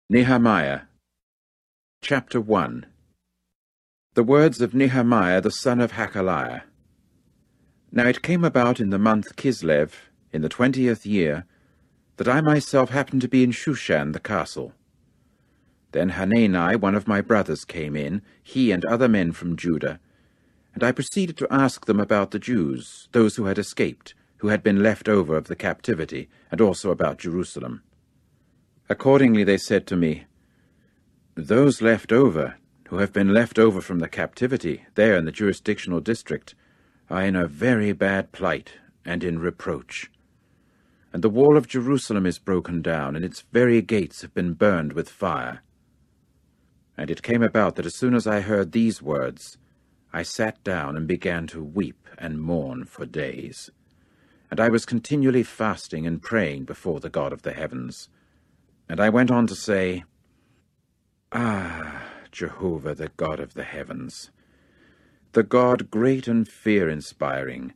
Nehemiah. Chapter 1. The words of Nehemiah the son of Hakaliah. Now it came about in the month Kislev, in the 20th year, that I myself happened to be in Shushan the castle. Then Hanani, one of my brothers, came in, he and other men from Judah, and I proceeded to ask them about the Jews, those who had escaped, who had been left over of the captivity, and also about Jerusalem. Accordingly they said to me, "Those left over, who have been left over from the captivity, there in the jurisdictional district, are in a very bad plight and in reproach. And the wall of Jerusalem is broken down, and its very gates have been burned with fire." And it came about that as soon as I heard these words, I sat down and began to weep and mourn for days. And I was continually fasting and praying before the God of the heavens. And I went on to say, Jehovah, the God of the heavens, the God great and fear-inspiring,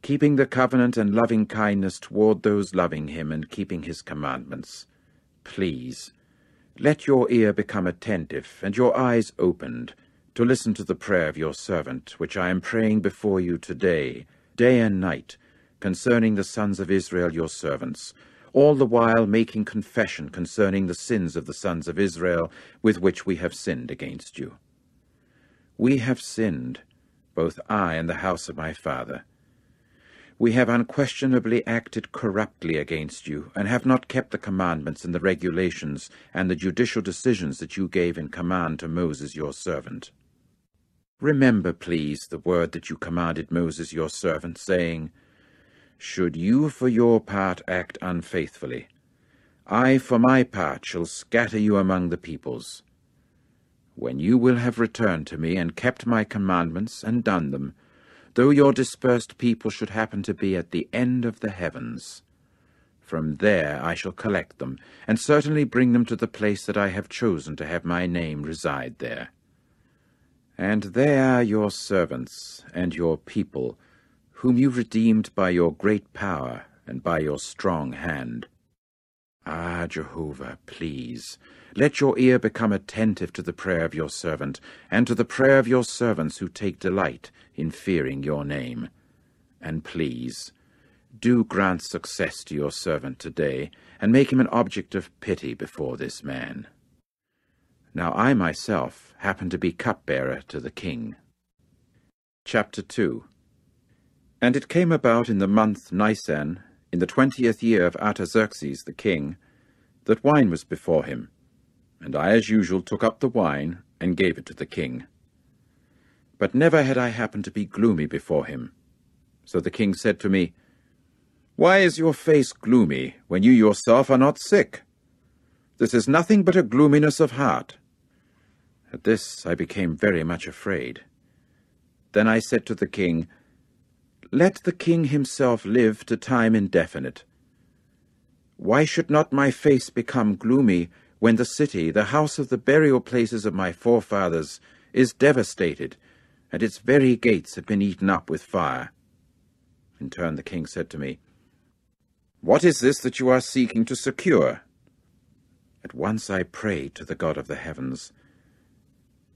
keeping the covenant and loving kindness toward those loving him and keeping his commandments, please, let your ear become attentive and your eyes opened to listen to the prayer of your servant, which I am praying before you today, day and night, concerning the sons of Israel your servants, all the while making confession concerning the sins of the sons of Israel with which we have sinned against you. We have sinned, both I and the house of my father. We have unquestionably acted corruptly against you, and have not kept the commandments and the regulations and the judicial decisions that you gave in command to Moses your servant. Remember, please, the word that you commanded Moses your servant, saying, "Should you for your part act unfaithfully, I for my part shall scatter you among the peoples. When you will have returned to me and kept my commandments and done them, though your dispersed people should happen to be at the end of the heavens, from there I shall collect them, and certainly bring them to the place that I have chosen to have my name reside there. And there are your servants and your people, whom you redeemed by your great power and by your strong hand. Jehovah, please, let your ear become attentive to the prayer of your servant, and to the prayer of your servants who take delight in fearing your name. And please, do grant success to your servant today, and make him an object of pity before this man." Now I myself happen to be cupbearer to the king. Chapter 2. And it came about in the month Nisan, in the 20th year of Artaxerxes the king, that wine was before him, and I as usual took up the wine and gave it to the king. But never had I happened to be gloomy before him. So the king said to me, "Why is your face gloomy, when you yourself are not sick? This is nothing but a gloominess of heart." At this I became very much afraid. Then I said to the king, "Let the king himself live to time indefinite. Why should not my face become gloomy when the city, the house of the burial places of my forefathers, is devastated, and its very gates have been eaten up with fire?" In turn the king said to me, "What is this that you are seeking to secure?" At once I prayed to the God of the heavens.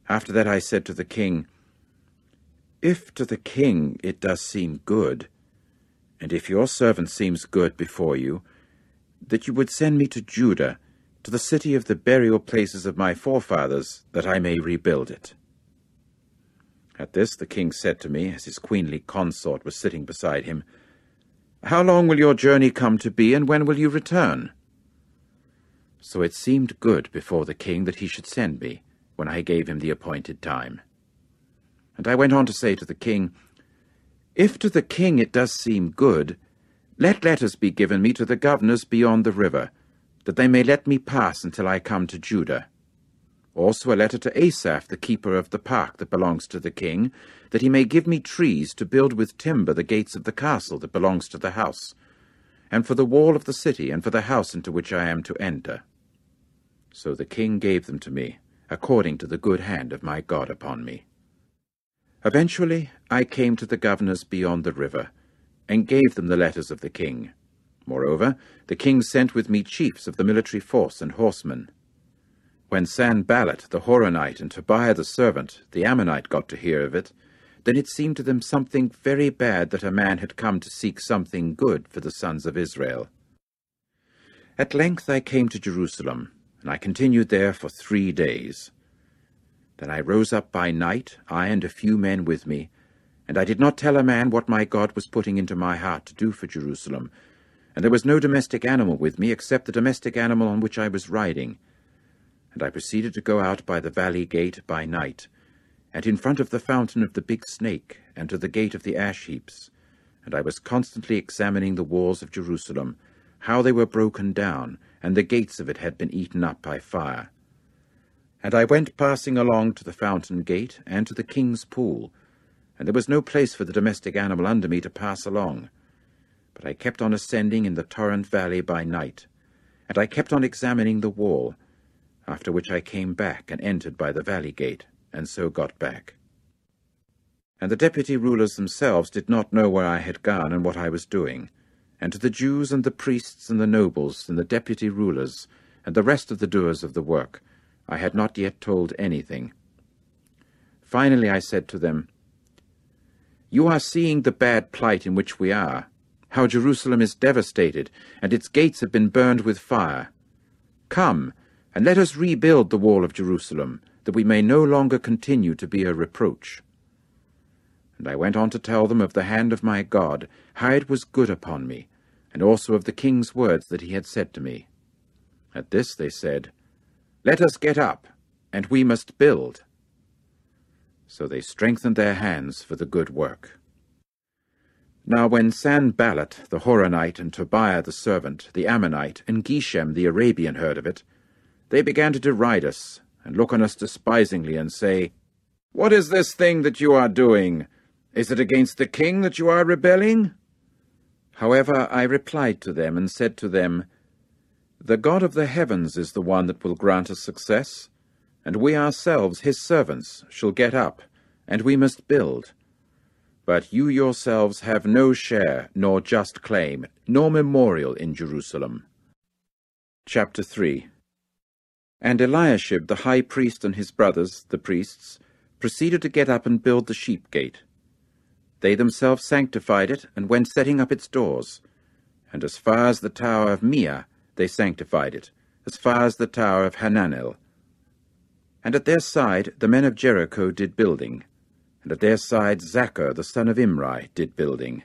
After that I said to the king, "If to the king it does seem good, and if your servant seems good before you, that you would send me to Judah, to the city of the burial places of my forefathers, that I may rebuild it." At this the king said to me, as his queenly consort was sitting beside him, "How long will your journey come to be, and when will you return?" So it seemed good before the king that he should send me, when I gave him the appointed time. And I went on to say to the king, "If to the king it does seem good, let letters be given me to the governors beyond the river, that they may let me pass until I come to Judah. Also a letter to Asaph, the keeper of the park that belongs to the king, that he may give me trees to build with timber the gates of the castle that belongs to the house, and for the wall of the city, and for the house into which I am to enter." So the king gave them to me, according to the good hand of my God upon me. Eventually I came to the governors beyond the river, and gave them the letters of the king. Moreover, the king sent with me chiefs of the military force and horsemen. when Sanballat the Horonite and Tobiah the servant, the Ammonite, got to hear of it, then it seemed to them something very bad that a man had come to seek something good for the sons of Israel. At length I came to Jerusalem, and I continued there for 3 days. Then I rose up by night, I and a few men with me, and I did not tell a man what my God was putting into my heart to do for Jerusalem, and there was no domestic animal with me except the domestic animal on which I was riding. And I proceeded to go out by the valley gate by night, and in front of the fountain of the big snake, and to the gate of the ash heaps, and I was constantly examining the walls of Jerusalem, how they were broken down, and the gates of it had been eaten up by fire. And I went passing along to the fountain gate, and to the king's pool, and there was no place for the domestic animal under me to pass along. But I kept on ascending in the torrent valley by night, and I kept on examining the wall, after which I came back and entered by the valley gate, and so got back. And the deputy rulers themselves did not know where I had gone and what I was doing, and to the Jews and the priests and the nobles and the deputy rulers and the rest of the doers of the work I had not yet told anything. Finally I said to them, "You are seeing the bad plight in which we are, how Jerusalem is devastated, and its gates have been burned with fire. Come, and let us rebuild the wall of Jerusalem, that we may no longer continue to be a reproach." And I went on to tell them of the hand of my God, how it was good upon me, and also of the king's words that he had said to me. At this they said, "Let us get up, and we must build." So they strengthened their hands for the good work. Now when Sanballat the Horonite and Tobiah the servant, the Ammonite, and Geshem the Arabian heard of it, they began to deride us, and look on us despisingly, and say, "What is this thing that you are doing? Is it against the king that you are rebelling?" However, I replied to them, and said to them, "The God of the heavens is the one that will grant us success, and we ourselves, his servants, shall get up, and we must build. But you yourselves have no share, nor just claim, nor memorial in Jerusalem." Chapter 3. And Eliashib the high priest and his brothers, the priests, proceeded to get up and build the sheep gate. They themselves sanctified it, and went setting up its doors. And as far as the tower of Meah they sanctified it, as far as the tower of Hananel. And at their side the men of Jericho did building, and at their side Zachar the son of Imri did building.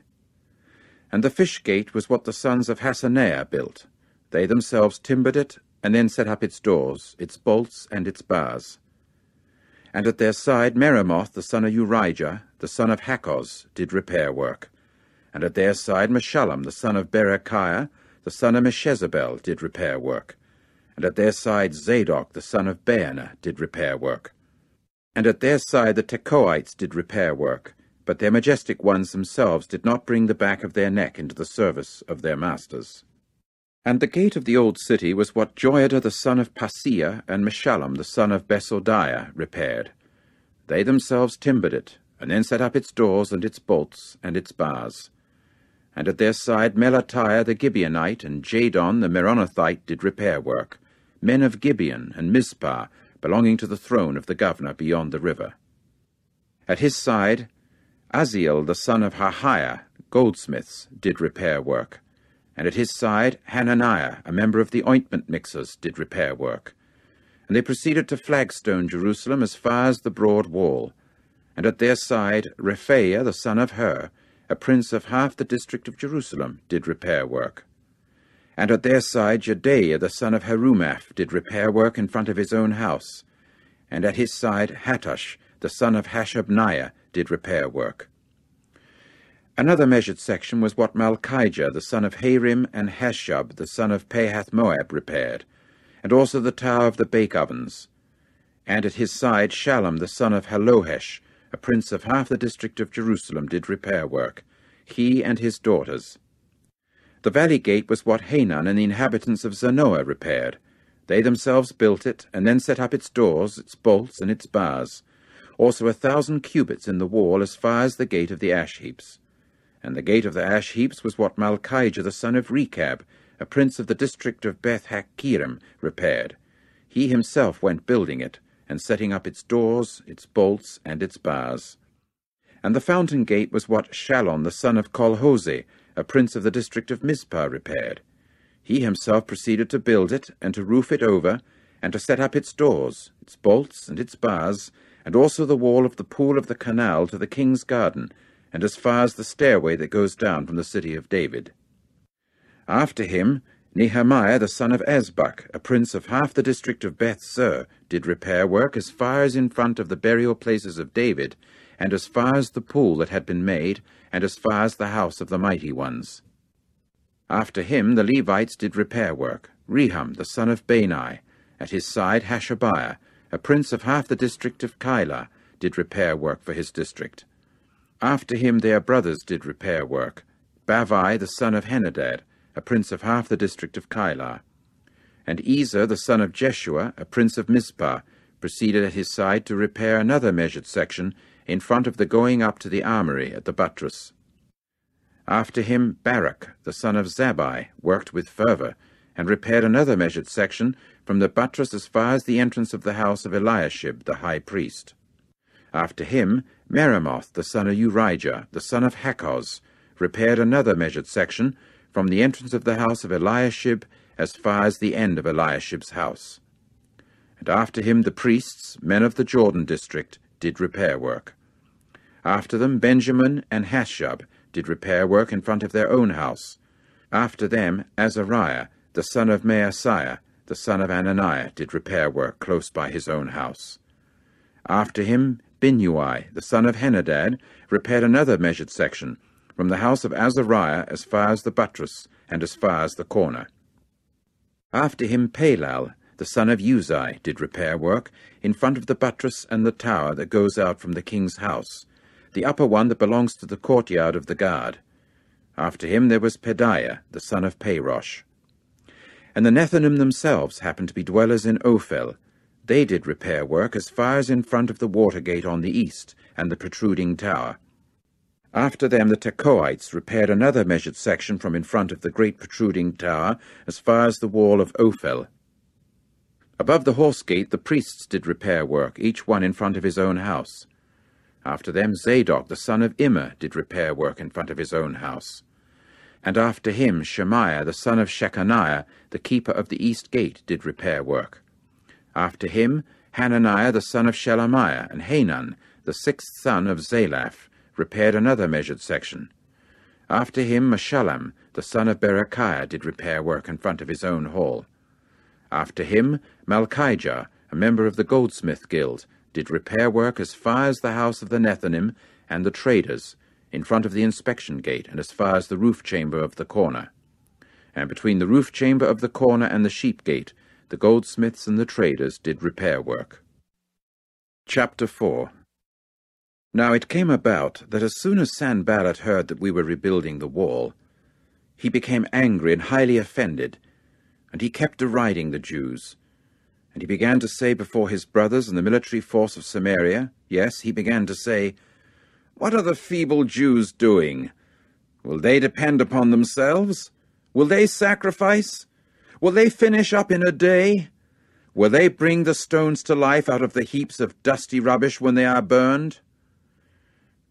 And the fish gate was what the sons of Hassenaah built. They themselves timbered it, and then set up its doors, its bolts, and its bars. And at their side Meremoth the son of Urijah, the son of Hakkoz, did repair work. And at their side Meshullam the son of Berechiah, the son of Meshezabel, did repair work. And at their side Zadok the son of Baana did repair work. And at their side the Tekoites did repair work, but their majestic ones themselves did not bring the back of their neck into the service of their masters. And the gate of the old city was what Joiada the son of Paseah and Meshullam the son of Besodiah repaired. They themselves timbered it, and then set up its doors and its bolts and its bars. And at their side Melatiah the Gibeonite and Jadon the Meronothite did repair work, men of Gibeon and Mizpah, belonging to the throne of the governor beyond the river. At his side Aziel the son of Harhiah, goldsmiths, did repair work. And at his side Hananiah, a member of the ointment mixers, did repair work. And they proceeded to flagstone Jerusalem as far as the broad wall. And at their side Rephaiah the son of Hur, a prince of half the district of Jerusalem, did repair work. And at their side Jedaiah the son of Harumaph did repair work in front of his own house. And at his side Hattush the son of Hashabniah did repair work. Another measured section was what Malchijah the son of Harim and Hashub the son of Pahath-Moab repaired, and also the tower of the bake ovens. And at his side Shallum the son of Halohesh, a prince of half the district of Jerusalem, did repair work, he and his daughters. The valley gate was what Hanan and the inhabitants of Zanoah repaired. They themselves built it, and then set up its doors, its bolts, and its bars, also 1,000 cubits in the wall as far as the gate of the ash heaps. And the gate of the ash heaps was what Malchijah the son of Rechab, a prince of the district of Beth-Hakkerem, repaired, he himself went building it, and setting up its doors, its bolts, and its bars. And the fountain gate was what Shallun the son of Colhose, a prince of the district of Mizpah, repaired. He himself proceeded to build it, and to roof it over, and to set up its doors, its bolts, and its bars, and also the wall of the pool of the canal to the king's garden, and as far as the stairway that goes down from the city of David. After him, Nehemiah the son of Azbuk, a prince of half the district of Beth-sur, did repair work as far as in front of the burial places of David, and as far as the pool that had been made, and as far as the house of the mighty ones. After him the Levites did repair work. Rehum the son of Bani, at his side Hashabiah, a prince of half the district of Keilah, did repair work for his district. After him their brothers did repair work. Bavai the son of Henadad, a prince of half the district of Keilah. And Ezer the son of Jeshua, a prince of Mizpah, proceeded at his side to repair another measured section in front of the going up to the armory at the buttress. After him Barak the son of Zabbai worked with fervor, and repaired another measured section from the buttress as far as the entrance of the house of Eliashib the high priest. After him Meremoth the son of Urijah the son of Hakkoz repaired another measured section from the entrance of the house of Eliashib as far as the end of Eliashib's house. And after him the priests, men of the Jordan district, did repair work. After them Benjamin and Hashub did repair work in front of their own house. After them Azariah, the son of Maaseiah, the son of Ananiah, did repair work close by his own house. After him Binnui, the son of Henadad, repaired another measured section, from the house of Azariah as far as the buttress, and as far as the corner. After him Palal, the son of Uzai, did repair work, in front of the buttress and the tower that goes out from the king's house, the upper one that belongs to the courtyard of the guard. After him there was Pedaiah, the son of Parosh. And the Nethinim themselves happened to be dwellers in Ophel. They did repair work as far as in front of the water gate on the east, and the protruding tower. After them the Tekoites repaired another measured section from in front of the great protruding tower, as far as the wall of Ophel. Above the horse gate the priests did repair work, each one in front of his own house. After them Zadok the son of Immer did repair work in front of his own house. And after him Shemaiah the son of Shechaniah, the keeper of the east gate, did repair work. After him Hananiah the son of Shelemiah, and Hanan, the sixth son of Zalaph, repaired another measured section. After him Meshullam, the son of Berechiah, did repair work in front of his own hall. After him Malchijah, a member of the goldsmith guild, did repair work as far as the house of the Nethinim and the traders, in front of the inspection gate, and as far as the roof chamber of the corner. And between the roof chamber of the corner and the sheep gate, the goldsmiths and the traders did repair work. Chapter 4. Now it came about that as soon as Sanballat heard that we were rebuilding the wall, he became angry and highly offended, and he kept deriding the Jews. And he began to say before his brothers and the military force of Samaria, yes, he began to say, "What are the feeble Jews doing? Will they depend upon themselves? Will they sacrifice? Will they finish up in a day? Will they bring the stones to life out of the heaps of dusty rubbish when they are burned?"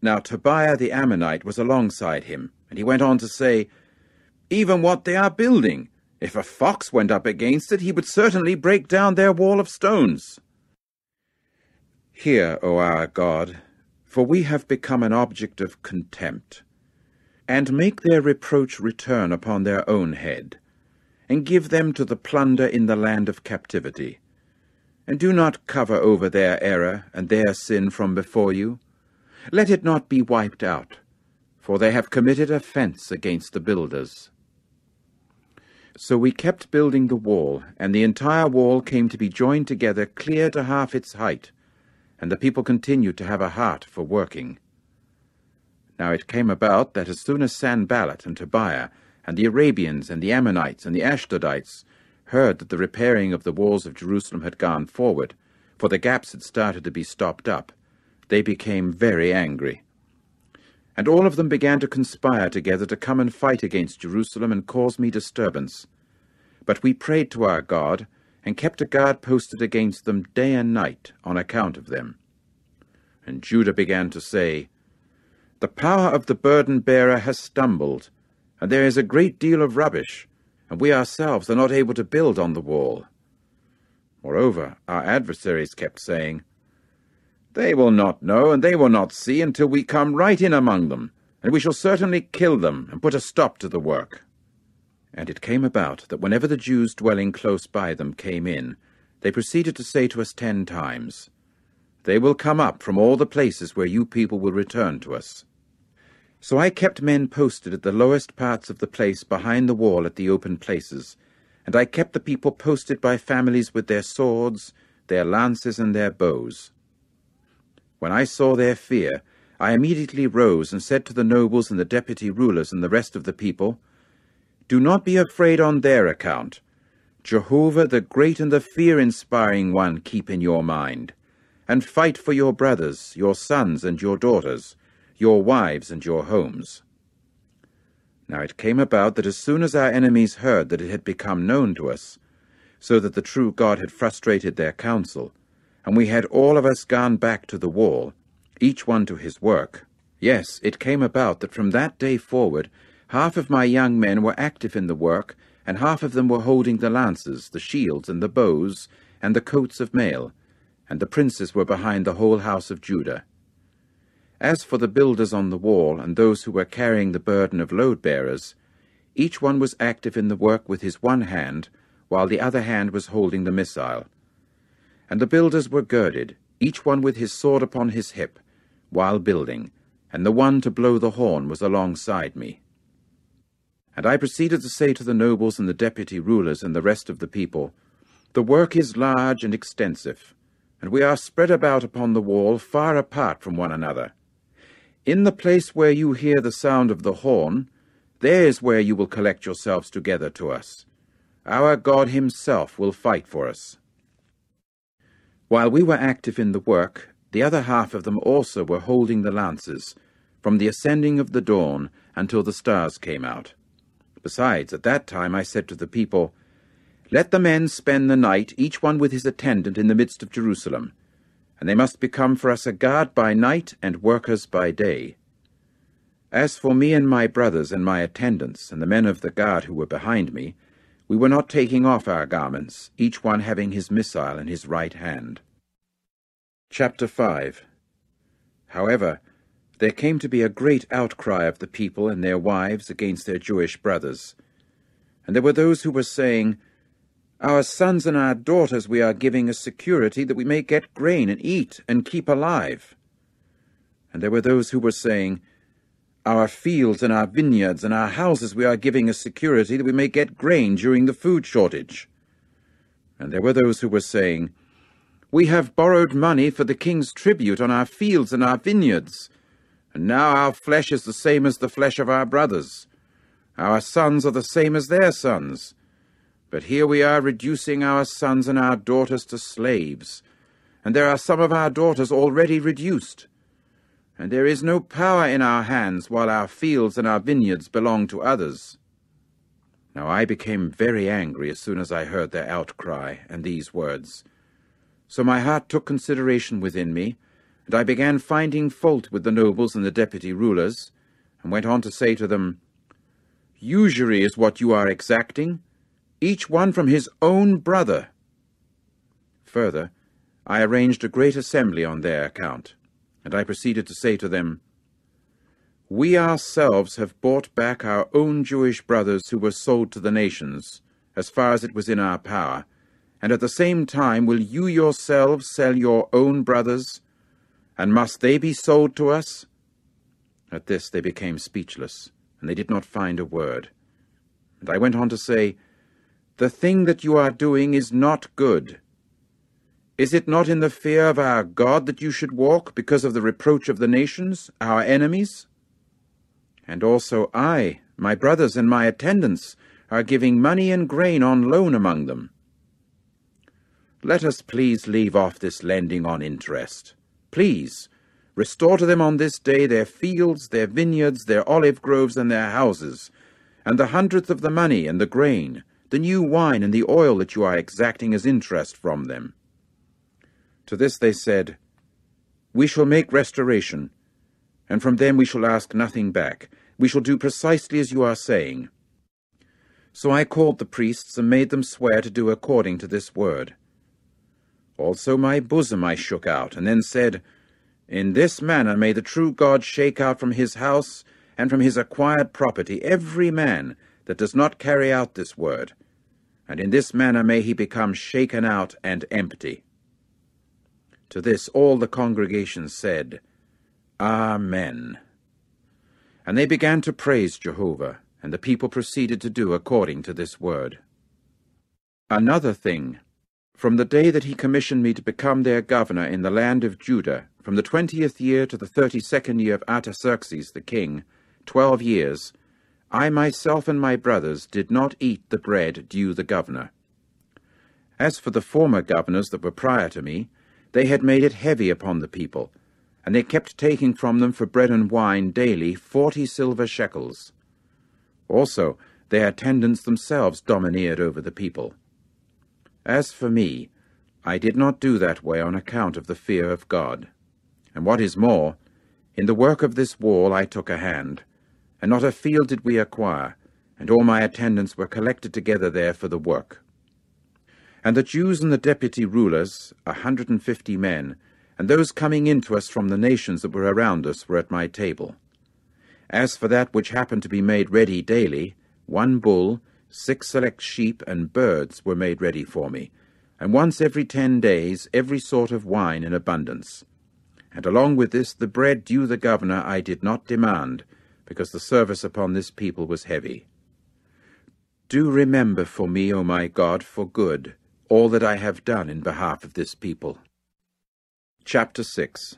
Now Tobiah the Ammonite was alongside him, and he went on to say, "Even what they are building, if a fox went up against it, he would certainly break down their wall of stones. Hear, O our God, for we have become an object of contempt, and make their reproach return upon their own head, and give them to the plunder in the land of captivity. And do not cover over their error and their sin from before you. Let it not be wiped out, for they have committed offense against the builders." So we kept building the wall, and the entire wall came to be joined together clear to half its height, and the people continued to have a heart for working. Now it came about that as soon as Sanballat and Tobiah and the Arabians and the Ammonites and the Ashdodites heard that the repairing of the walls of Jerusalem had gone forward, for the gaps had started to be stopped up, they became very angry. And all of them began to conspire together to come and fight against Jerusalem and cause me disturbance. But we prayed to our God, and kept a guard posted against them day and night on account of them. And Judah began to say, The power of the burden-bearer has stumbled, and there is a great deal of rubbish, and we ourselves are not able to build on the wall. Moreover, our adversaries kept saying, They will not know, and they will not see, until we come right in among them, and we shall certainly kill them, and put a stop to the work. And it came about that whenever the Jews dwelling close by them came in, they proceeded to say to us 10 times, They will come up from all the places where you people will return to us. So I kept men posted at the lowest parts of the place behind the wall at the open places, and I kept the people posted by families with their swords, their lances, and their bows. When I saw their fear, I immediately rose and said to the nobles and the deputy rulers and the rest of the people, Do not be afraid on their account. Jehovah, the great and the fear-inspiring one, keep in your mind, and fight for your brothers, your sons and your daughters, your wives and your homes. Now it came about that as soon as our enemies heard that it had become known to us, so that the true God had frustrated their counsel, and we had all of us gone back to the wall, each one to his work, yes, it came about that from that day forward half of my young men were active in the work, and half of them were holding the lances, the shields, and the bows, and the coats of mail, and the princes were behind the whole house of Judah. As for the builders on the wall, and those who were carrying the burden of load-bearers, each one was active in the work with his one hand, while the other hand was holding the missile. And the builders were girded, each one with his sword upon his hip, while building, and the one to blow the horn was alongside me. And I proceeded to say to the nobles and the deputy rulers and the rest of the people, The work is large and extensive, and we are spread about upon the wall, far apart from one another. In the place where you hear the sound of the horn, there is where you will collect yourselves together to us. Our God himself will fight for us. While we were active in the work, the other half of them also were holding the lances, from the ascending of the dawn until the stars came out. Besides, at that time I said to the people, Let the men spend the night, each one with his attendant, in the midst of Jerusalem, and they must become for us a guard by night and workers by day. As for me and my brothers and my attendants and the men of the guard who were behind me, we were not taking off our garments, each one having his missile in his right hand. Chapter 5. However, there came to be a great outcry of the people and their wives against their Jewish brothers. And there were those who were saying, Our sons and our daughters we are giving as security that we may get grain and eat and keep alive. And there were those who were saying, Our fields and our vineyards and our houses we are giving as security that we may get grain during the food shortage. And there were those who were saying, We have borrowed money for the king's tribute on our fields and our vineyards, and now our flesh is the same as the flesh of our brothers. Our sons are the same as their sons. But here we are reducing our sons and our daughters to slaves, and there are some of our daughters already reduced. And there is no power in our hands while our fields and our vineyards belong to others. Now I became very angry as soon as I heard their outcry and these words. So my heart took consideration within me, and I began finding fault with the nobles and the deputy rulers, and went on to say to them, Usury is what you are exacting, each one from his own brother. Further, I arranged a great assembly on their account, and I proceeded to say to them, We ourselves have bought back our own Jewish brothers who were sold to the nations, as far as it was in our power, and at the same time will you yourselves sell your own brothers, and must they be sold to us? At this they became speechless, and they did not find a word. And I went on to say, The thing that you are doing is not good. Is it not in the fear of our God that you should walk, because of the reproach of the nations, our enemies? And also I, my brothers and my attendants, are giving money and grain on loan among them. Let us please leave off this lending on interest. Please, restore to them on this day their fields, their vineyards, their olive groves, and their houses, and the 100th of the money and the grain, the new wine and the oil that you are exacting as interest from them?" To this they said, "We shall make restoration, and from them we shall ask nothing back. We shall do precisely as you are saying." So I called the priests and made them swear to do according to this word. Also my bosom I shook out, and then said, "In this manner may the true God shake out from his house and from his acquired property every man that does not carry out this word, and in this manner may he become shaken out and empty." To this all the congregation said, "Amen." And they began to praise Jehovah, and the people proceeded to do according to this word. Another thing, from the day that he commissioned me to become their governor in the land of Judah, from the 20th year to the 32nd year of Artaxerxes the king, 12 years, I myself and my brothers did not eat the bread due the governor. As for the former governors that were prior to me, they had made it heavy upon the people, and they kept taking from them for bread and wine daily 40 silver shekels. Also, their attendants themselves domineered over the people. As for me, I did not do that way on account of the fear of God. And what is more, in the work of this wall I took a hand, and not a field did we acquire, and all my attendants were collected together there for the work. And the Jews and the deputy rulers, 150 men, and those coming in to us from the nations that were around us, were at my table. As for that which happened to be made ready daily, 1 bull, 6 select sheep, and birds were made ready for me, and once every 10 days every sort of wine in abundance. And along with this the bread due the governor I did not demand, because the service upon this people was heavy. Do remember for me, O my God, for good, all that I have done in behalf of this people. Chapter 6.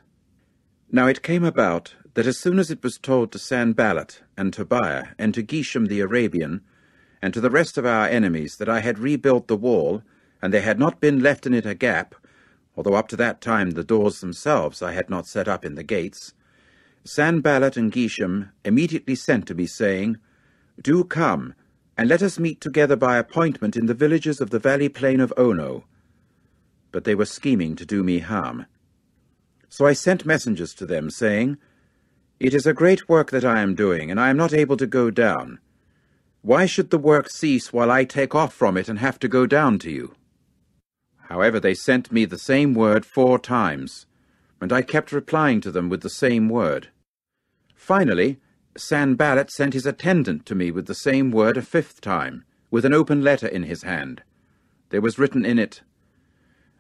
Now it came about that as soon as it was told to Sanballat and Tobiah and to Geshem the Arabian, and to the rest of our enemies that I had rebuilt the wall, and there had not been left in it a gap, although up to that time the doors themselves I had not set up in the gates, Sanballat and Geshem immediately sent to me, saying, Do come, and let us meet together by appointment in the villages of the valley plain of Ono. But they were scheming to do me harm. So I sent messengers to them, saying, It is a great work that I am doing, and I am not able to go down. Why should the work cease while I take off from it and have to go down to you? However, they sent me the same word 4 times, and I kept replying to them with the same word. Finally, Sanballat sent his attendant to me with the same word a 5th time, with an open letter in his hand. There was written in it,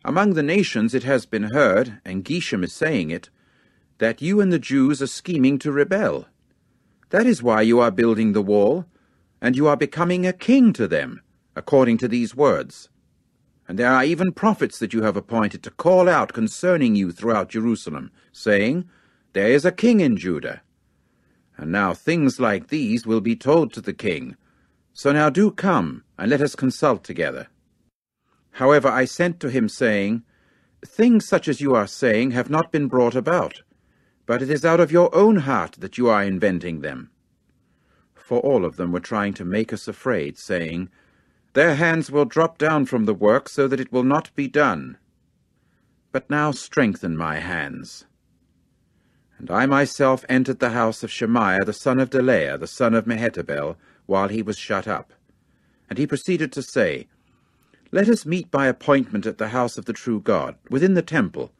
Among the nations it has been heard, and Geshem is saying it, that you and the Jews are scheming to rebel. That is why you are building the wall, and you are becoming a king to them, according to these words. And there are even prophets that you have appointed to call out concerning you throughout Jerusalem, saying, There is a king in Judah. And now things like these will be told to the king. So now do come, and let us consult together. However, I sent to him, saying, Things such as you are saying have not been brought about, but it is out of your own heart that you are inventing them. For all of them were trying to make us afraid, saying, Their hands will drop down from the work so that it will not be done. But now strengthen my hands. And I myself entered the house of Shemaiah the son of Delaiah, the son of Mehetabel, while he was shut up. And he proceeded to say, Let us meet by appointment at the house of the true God, within the temple,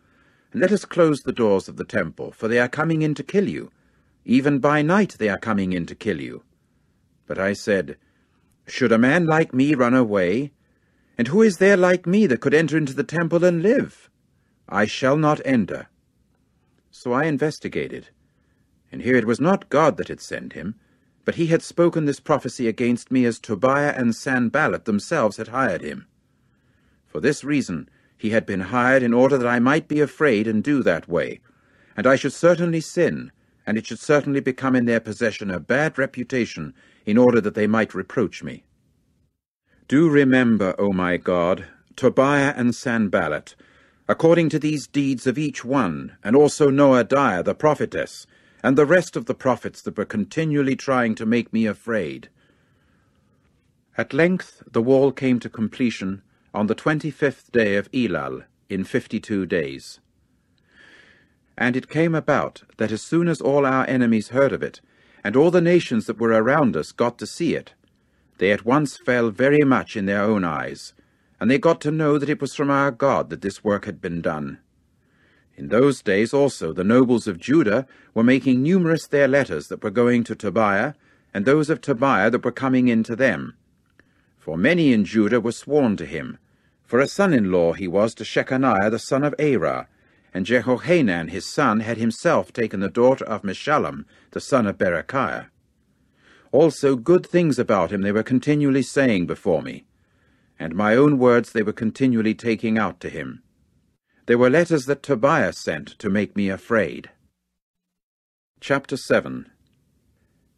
and let us close the doors of the temple, for they are coming in to kill you. Even by night they are coming in to kill you. But I said, Should a man like me run away? And who is there like me that could enter into the temple and live? I shall not enter. So I investigated, and here it was not God that had sent him, but he had spoken this prophecy against me as Tobiah and Sanballat themselves had hired him. For this reason he had been hired in order that I might be afraid and do that way, and I should certainly sin, and it should certainly become in their possession a bad reputation, in order that they might reproach me. Do remember, O my God, Tobiah and Sanballat, according to these deeds of each one, and also Noadiah the prophetess, and the rest of the prophets that were continually trying to make me afraid. At length the wall came to completion on the 25th day of Elul, in 52 days. And it came about that as soon as all our enemies heard of it, and all the nations that were around us got to see it, they at once fell very much in their own eyes, and they got to know that it was from our God that this work had been done. In those days also the nobles of Judah were making numerous their letters that were going to Tobiah, and those of Tobiah that were coming in to them. For many in Judah were sworn to him, for a son-in-law he was to Shechaniah the son of Arah, and Jehohanan his son had himself taken the daughter of Meshullam the son of Berechiah. Also good things about him they were continually saying before me, and my own words they were continually taking out to him. There were letters that Tobiah sent to make me afraid. Chapter 7.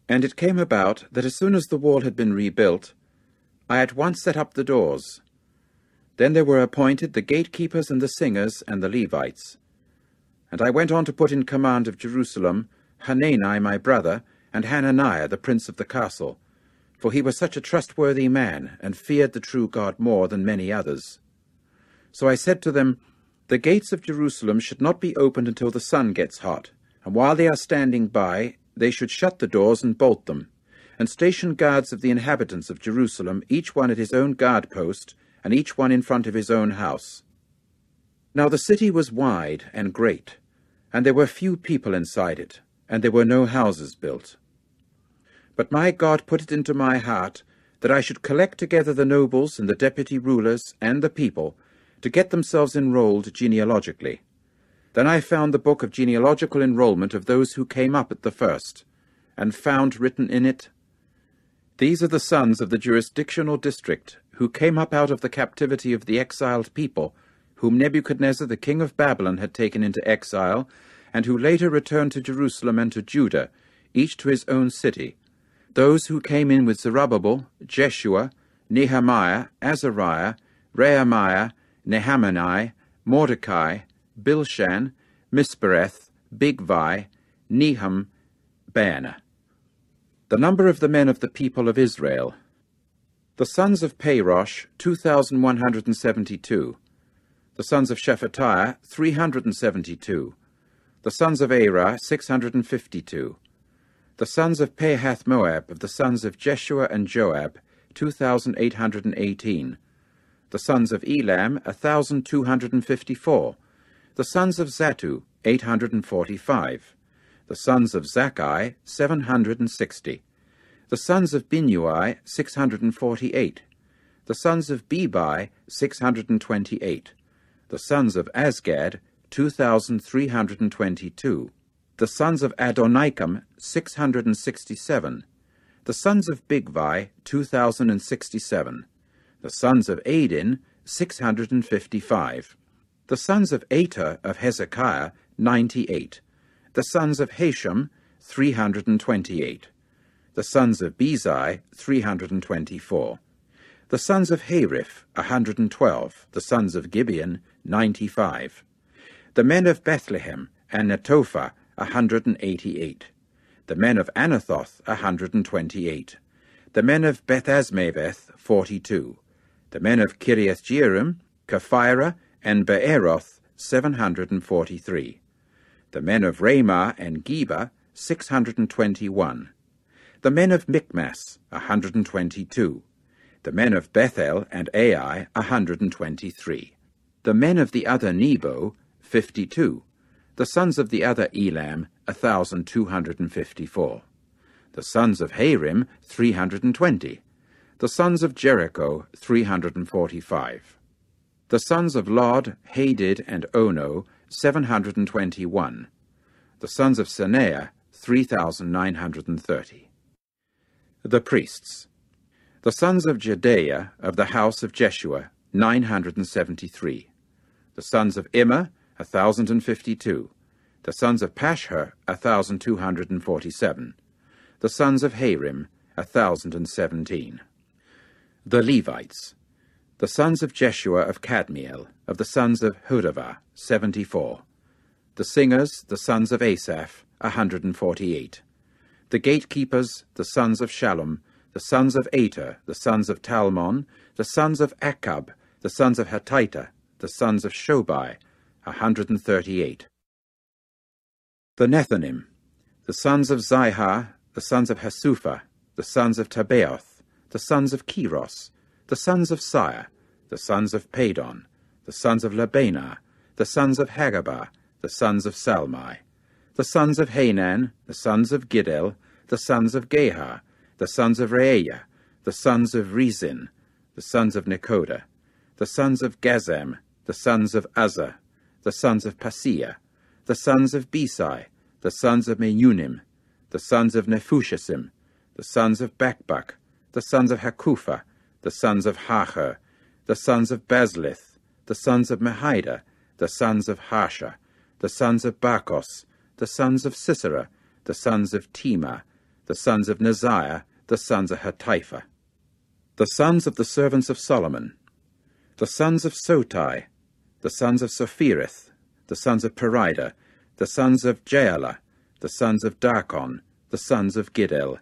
And it came about that as soon as the wall had been rebuilt, I at once set up the doors. Then there were appointed the gatekeepers and the singers and the Levites. And I went on to put in command of Jerusalem Hanani my brother, and Hananiah the prince of the castle, for he was such a trustworthy man, and feared the true God more than many others. So I said to them, The gates of Jerusalem should not be opened until the sun gets hot, and while they are standing by, they should shut the doors and bolt them, and station guards of the inhabitants of Jerusalem, each one at his own guard post, and each one in front of his own house. Now the city was wide and great, and there were few people inside it, and there were no houses built. But my God put it into my heart that I should collect together the nobles and the deputy rulers and the people to get themselves enrolled genealogically. Then I found the book of genealogical enrollment of those who came up at the first, and found written in it, These are the sons of the jurisdictional district who came up out of the captivity of the exiled people, whom Nebuchadnezzar the king of Babylon had taken into exile, and who later returned to Jerusalem and to Judah, each to his own city. Those who came in with Zerubbabel, Jeshua, Nehemiah, Azariah, Rehemiah, Nehemiah, Mordecai, Bilshan, Mispereth, Bigvai, Nehum, Baanah. The number of the men of the people of Israel. The sons of Parosh, 2,172. The sons of Shephatiah, 372. The sons of Arah, 652. The sons of Pahath-Moab, of the sons of Jeshua and Joab, 2,818. The sons of Elam, 1,254. The sons of Zattu, 845. The sons of Zakkai, 760. The sons of Binnui, 648. The sons of Bebai, 628. The sons of Azgad, 2,322. The sons of Adonikam, 667. The sons of Bigvai, 2,067. The sons of Adin, 655. The sons of Ater of Hezekiah, 98. The sons of Hashem, 328. The sons of Bezai, 324. The sons of Hariph, 112. The sons of Gibeon, 95. The men of Bethlehem and Netophah, 188. The men of Anathoth, 128. The men of Bethazmaveth, 42. The men of Kiriath-Jearim, Kephirah, and Beeroth, 743. The men of Ramah and Geba, 621. The men of Michmas, 122. The men of Bethel and Ai, 123. The men of the other Nebo, 52. The sons of the other Elam, 1,254. The sons of Harim, 320. The sons of Jericho, 345. The sons of Lod, Hadid, and Ono, 721. The sons of Seneah, 3,930. The priests. The sons of Jedaiah, of the house of Jeshua, 973. The sons of Immer, 1,052. The sons of Pashhur, 1,247. The sons of Harim, 1,017. The Levites. The sons of Jeshua of Kadmiel, of the sons of Hodavah, 74. The singers, the sons of Asaph, 148. The gatekeepers, the sons of Shallum, the sons of Ater, the sons of Talmon, the sons of Akkub, the sons of Hatita, the sons of Shobai, 138. The Nethinim, the sons of Zihah, the sons of Hasupha, the sons of Tabaoth, the sons of Keros, the sons of Sire, the sons of Padon, the sons of Labanah, the sons of Hagabah, the sons of Salmai, the sons of Hanan, the sons of Giddel, the sons of Gehar, the sons of Reaiah, the sons of Rezin, the sons of Nekoda, the sons of Gazam, the sons of Uzzah, the sons of Paseah, the sons of Besai, the sons of Meunim, the sons of Nephushim, the sons of Bakbuk, the sons of Hakupha, the sons of Hacher, the sons of Bazlith, the sons of Mehida, the sons of Harsha, the sons of Barkos, the sons of Sisera, the sons of Tema, the sons of Neziah, the sons of Hatipha. The sons of the servants of Solomon, the sons of Sotai, the sons of Sophirith, the sons of Perida, the sons of Jaala, the sons of Darkon, the sons of Giddel,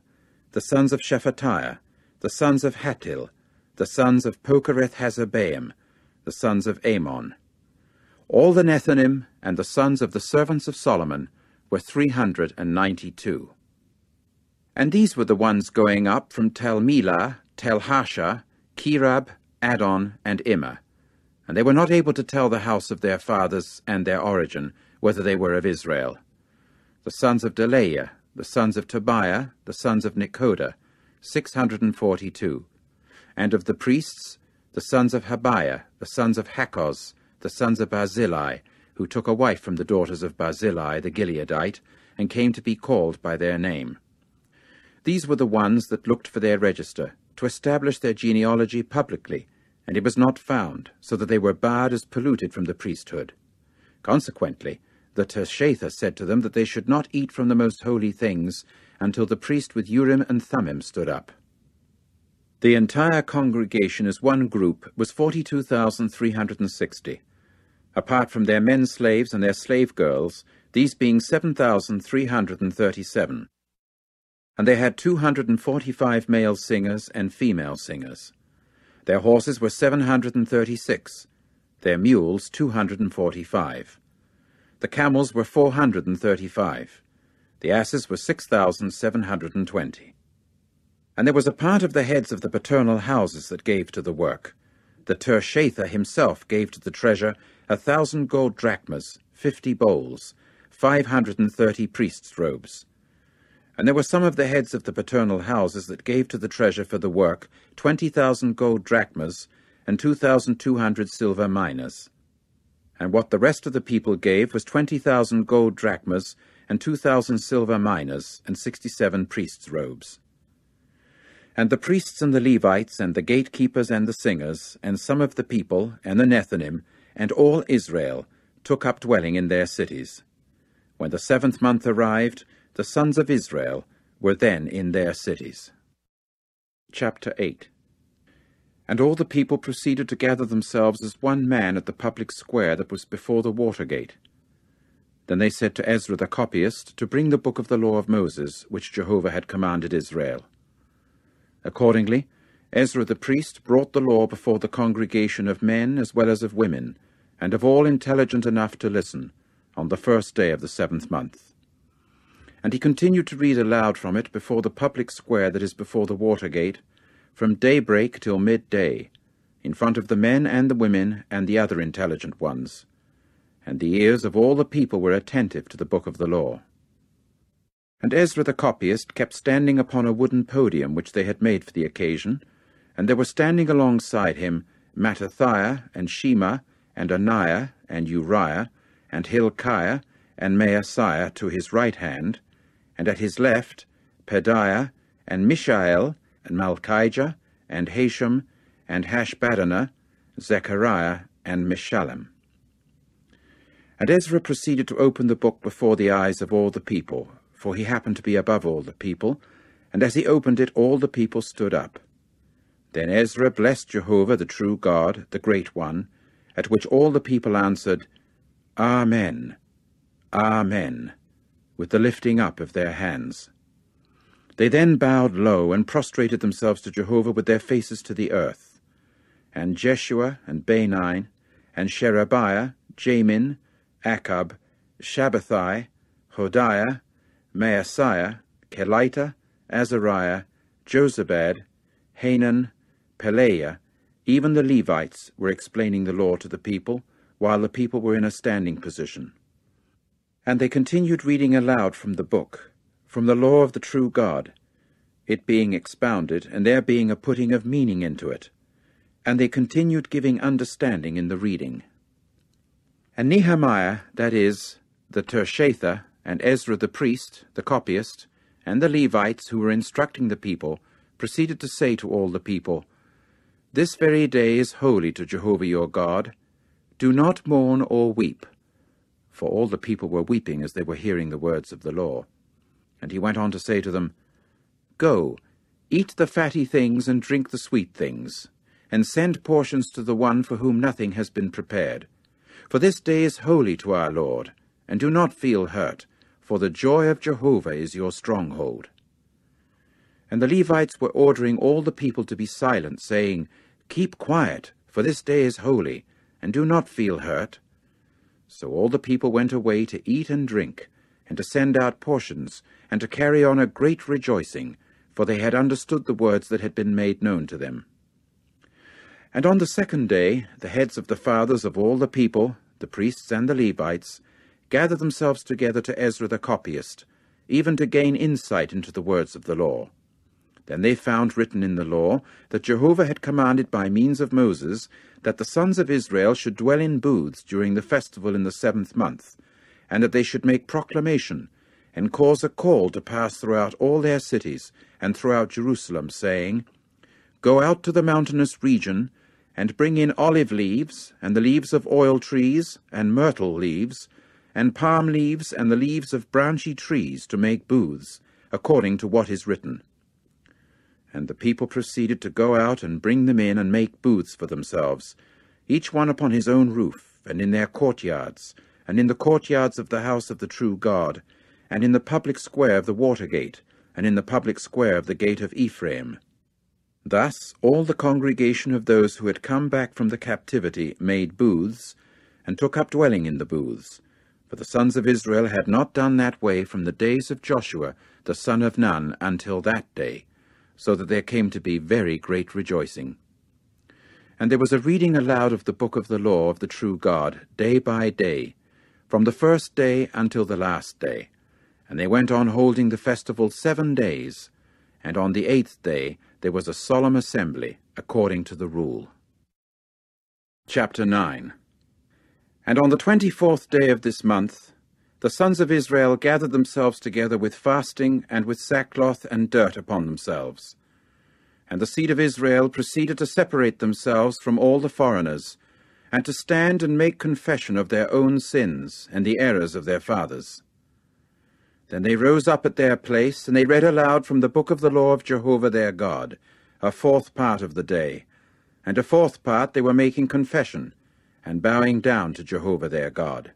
the sons of Shephatiah, the sons of Hatil, the sons of Pokereth-Hazzebaim, the sons of Amon. All the Nethinim and the sons of the servants of Solomon were 392. And these were the ones going up from Tel-Melah, Tel-Harsha, Kerab, Adon, and Immer. And they were not able to tell the house of their fathers and their origin, whether they were of Israel. The sons of Delaiah, the sons of Tobiah, the sons of Nekoda, 642. And of the priests, the sons of Habiah, the sons of Hakkoz, the sons of Barzillai, who took a wife from the daughters of Barzillai the Gileadite, and came to be called by their name. These were the ones that looked for their register, to establish their genealogy publicly, and it was not found, so that they were barred as polluted from the priesthood. Consequently, the Tershatha said to them that they should not eat from the most holy things until the priest with Urim and Thummim stood up. The entire congregation as one group was 42,360. Apart from their men slaves and their slave girls, these being 7,337. And they had 245 male singers and female singers. Their horses were 736, their mules 245. The camels were 435, the asses were 6,720. And there was a part of the heads of the paternal houses that gave to the work. The Tershatha himself gave to the treasure 1,000 gold drachmas, 50 bowls, 530 priests' robes. And there were some of the heads of the paternal houses that gave to the treasure for the work 20,000 gold drachmas and 2,200 silver minas. And what the rest of the people gave was 20,000 gold drachmas and 2,000 silver minas and 67 priests' robes. And the priests and the Levites and the gatekeepers and the singers and some of the people and the Nethinim and all Israel took up dwelling in their cities. When the 7th month arrived, the sons of Israel were then in their cities. Chapter 8. And all the people proceeded to gather themselves as one man at the public square that was before the water gate. Then they said to Ezra the copyist to bring the book of the law of Moses, which Jehovah had commanded Israel. Accordingly, Ezra the priest brought the law before the congregation of men as well as of women, and of all intelligent enough to listen, on the 1st day of the 7th month. And he continued to read aloud from it before the public square that is before the water gate, from daybreak till midday, in front of the men and the women and the other intelligent ones. And the ears of all the people were attentive to the book of the law. And Ezra the copyist kept standing upon a wooden podium which they had made for the occasion, and there were standing alongside him Mattithiah and Shema and Ananiah and Uriah and Hilkiah and Maaseiah to his right hand, and at his left Pedaiah and Mishael and Malchijah and Hashem and Hashbaddanah, Zechariah and Meshullam. And Ezra proceeded to open the book before the eyes of all the people, for he happened to be above all the people, and as he opened it all the people stood up. Then Ezra blessed Jehovah the true God, the Great One, at which all the people answered, Amen, Amen, with the lifting up of their hands. They then bowed low and prostrated themselves to Jehovah with their faces to the earth. And Jeshua and Bani, and Sherebiah, Jamin, Akkub, Shabbathai, Hodiah, Maaseiah, Kelita, Azariah, Jozabad, Hanan, Pelaiah, even the Levites were explaining the law to the people, while the people were in a standing position. And they continued reading aloud from the book, from the law of the true God, it being expounded, and there being a putting of meaning into it. And they continued giving understanding in the reading. And Nehemiah, that is, the Tirshatha, and Ezra the priest, the copyist, and the Levites who were instructing the people, proceeded to say to all the people, This very day is holy to Jehovah your God. Do not mourn or weep. For all the people were weeping as they were hearing the words of the law. And he went on to say to them, Go, eat the fatty things and drink the sweet things, and send portions to the one for whom nothing has been prepared. For this day is holy to our Lord, and do not feel hurt, for the joy of Jehovah is your stronghold. And the Levites were ordering all the people to be silent, saying, Keep quiet, for this day is holy, and do not feel hurt. So all the people went away to eat and drink, and to send out portions, and to carry on a great rejoicing, for they had understood the words that had been made known to them. And on the second day the heads of the fathers of all the people, the priests and the Levites, gathered themselves together to Ezra the copyist, even to gain insight into the words of the law. Then they found written in the law that Jehovah had commanded by means of Moses that the sons of Israel should dwell in booths during the festival in the 7th month, and that they should make proclamation, and cause a call to pass throughout all their cities and throughout Jerusalem, saying, Go out to the mountainous region, and bring in olive leaves, and the leaves of oil trees, and myrtle leaves, and palm leaves, and the leaves of branchy trees, to make booths, according to what is written. And the people proceeded to go out and bring them in and make booths for themselves, each one upon his own roof, and in their courtyards, and in the courtyards of the house of the true God, and in the public square of the water gate, and in the public square of the gate of Ephraim. Thus all the congregation of those who had come back from the captivity made booths, and took up dwelling in the booths. For the sons of Israel had not done that way from the days of Joshua the son of Nun until that day, so that there came to be very great rejoicing. And there was a reading aloud of the book of the law of the true God, day by day, from the first day until the last day. And they went on holding the festival 7 days, and on the 8th day there was a solemn assembly, according to the rule. Chapter 9. And on the 24th day of this month, the sons of Israel gathered themselves together with fasting and with sackcloth and dirt upon themselves. And the seed of Israel proceeded to separate themselves from all the foreigners, and to stand and make confession of their own sins and the errors of their fathers. Then they rose up at their place, and they read aloud from the book of the law of Jehovah their God, a 4th part of the day, and a 4th part they were making confession, and bowing down to Jehovah their God.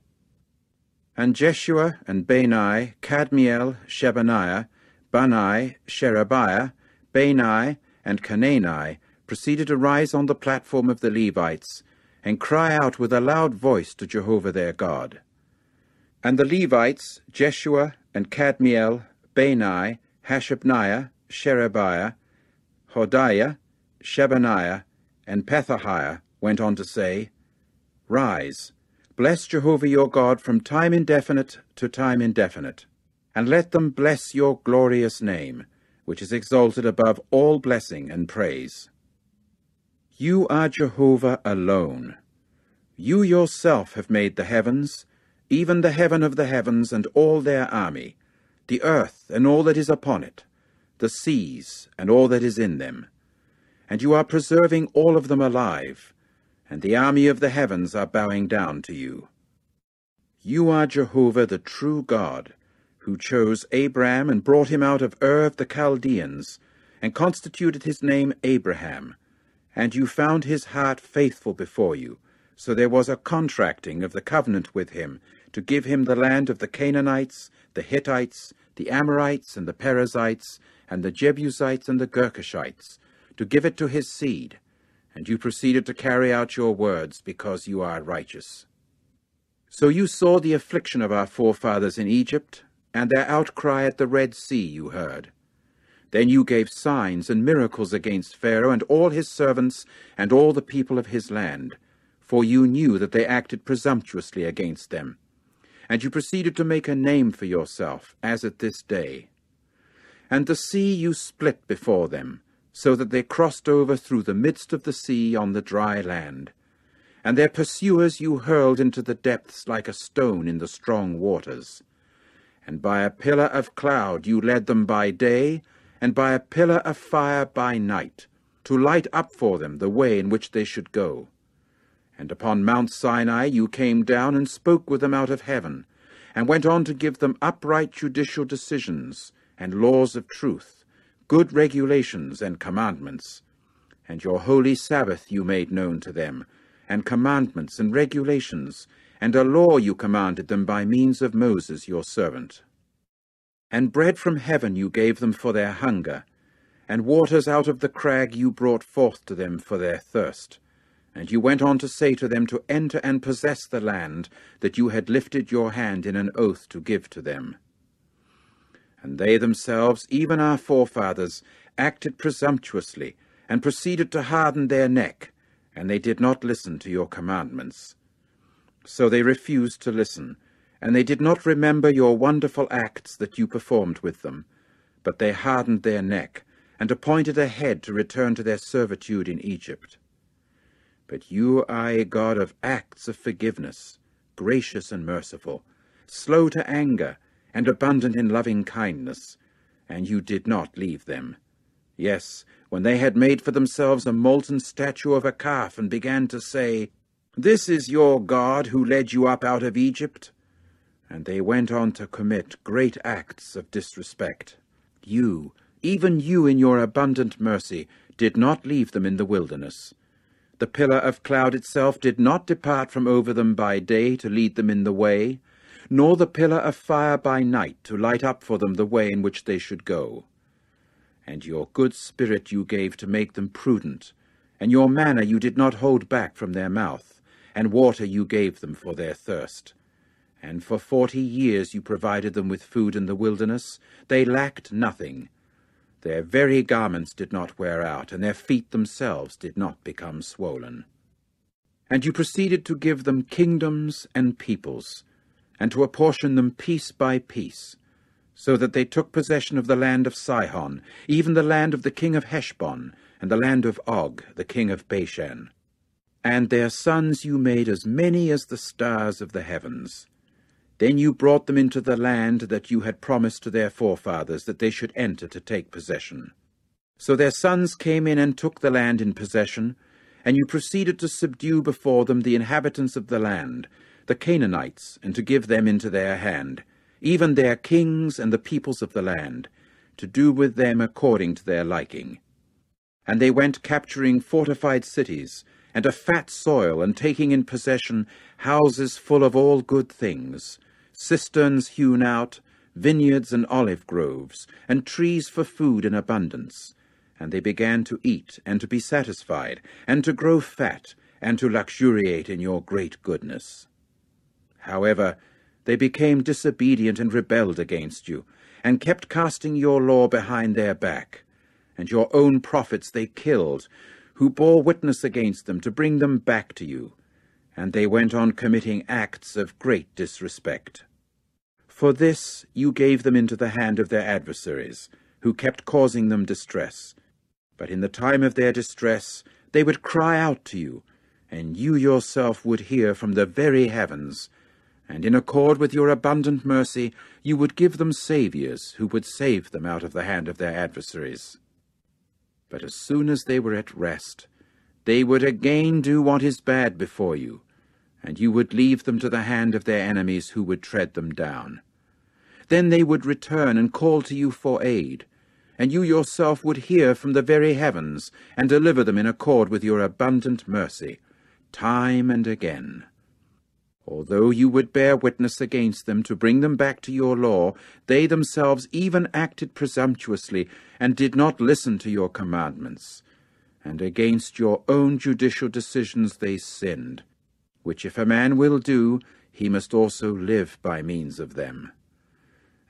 And Jeshua and Bani, Kadmiel, Shebaniah, Bani, Sherebiah, Bani, and Canaani proceeded to rise on the platform of the Levites, and cry out with a loud voice to Jehovah their God. And the Levites, Jeshua and Kadmiel, Bani, Hashabniah, Sherebiah, Hodiah, Shebaniah, and Pethahiah went on to say, Rise, bless Jehovah your God from time indefinite to time indefinite, and let them bless your glorious name, which is exalted above all blessing and praise. You are Jehovah alone. You yourself have made the heavens, even the heaven of the heavens and all their army, the earth and all that is upon it, the seas and all that is in them. And you are preserving all of them alive, and the army of the heavens are bowing down to you. You are Jehovah the true God, who chose Abram and brought him out of Ur of the Chaldeans, and constituted his name Abraham. And you found his heart faithful before you, so there was a contracting of the covenant with him, to give him the land of the Canaanites, the Hittites, the Amorites and the Perizzites, and the Jebusites and the Girgashites, to give it to his seed, and you proceeded to carry out your words because you are righteous. So you saw the affliction of our forefathers in Egypt, and their outcry at the Red Sea you heard. Then you gave signs and miracles against Pharaoh and all his servants and all the people of his land, for you knew that they acted presumptuously against them. And you proceeded to make a name for yourself, as at this day. And the sea you split before them, so that they crossed over through the midst of the sea on the dry land. And their pursuers you hurled into the depths like a stone in the strong waters. And by a pillar of cloud you led them by day, and by a pillar of fire by night, to light up for them the way in which they should go. And upon Mount Sinai you came down and spoke with them out of heaven, and went on to give them upright judicial decisions, and laws of truth, good regulations and commandments. And your holy Sabbath you made known to them, and commandments and regulations, and a law you commanded them by means of Moses your servant. And bread from heaven you gave them for their hunger, and waters out of the crag you brought forth to them for their thirst. And you went on to say to them to enter and possess the land that you had lifted your hand in an oath to give to them. And they themselves, even our forefathers, acted presumptuously, and proceeded to harden their neck, and they did not listen to your commandments. So they refused to listen, and they did not remember your wonderful acts that you performed with them, but they hardened their neck, and appointed a head to return to their servitude in Egypt. But you are a God of acts of forgiveness, gracious and merciful, slow to anger, and abundant in loving kindness, and you did not leave them. Yes, when they had made for themselves a molten statue of a calf, and began to say, "This is your God who led you up out of Egypt," and they went on to commit great acts of disrespect. You, even you in your abundant mercy, did not leave them in the wilderness. The pillar of cloud itself did not depart from over them by day to lead them in the way, nor the pillar of fire by night to light up for them the way in which they should go. And your good spirit you gave to make them prudent, and your manna you did not hold back from their mouth, and water you gave them for their thirst. And for 40 years you provided them with food in the wilderness. They lacked nothing. Their very garments did not wear out, and their feet themselves did not become swollen. And you proceeded to give them kingdoms and peoples, and to apportion them piece by piece, so that they took possession of the land of Sihon, even the land of the king of Heshbon, and the land of Og, the king of Bashan. And their sons you made as many as the stars of the heavens. Then you brought them into the land that you had promised to their forefathers that they should enter to take possession. So their sons came in and took the land in possession, and you proceeded to subdue before them the inhabitants of the land, the Canaanites, and to give them into their hand, even their kings and the peoples of the land, to do with them according to their liking. And they went capturing fortified cities, and a fat soil, and taking in possession houses full of all good things, cisterns hewn out, vineyards and olive groves, and trees for food in abundance. And they began to eat, and to be satisfied, and to grow fat, and to luxuriate in your great goodness. However, they became disobedient and rebelled against you, and kept casting your law behind their back. And your own prophets they killed, who bore witness against them to bring them back to you. And they went on committing acts of great disrespect. For this you gave them into the hand of their adversaries, who kept causing them distress. But in the time of their distress they would cry out to you, and you yourself would hear from the very heavens, and in accord with your abundant mercy you would give them saviors who would save them out of the hand of their adversaries. But as soon as they were at rest, they would again do what is bad before you, and you would leave them to the hand of their enemies who would tread them down. Then they would return and call to you for aid, and you yourself would hear from the very heavens, and deliver them in accord with your abundant mercy, time and again. Although you would bear witness against them to bring them back to your law, they themselves even acted presumptuously, and did not listen to your commandments. And against your own judicial decisions they sinned, which if a man will do, he must also live by means of them.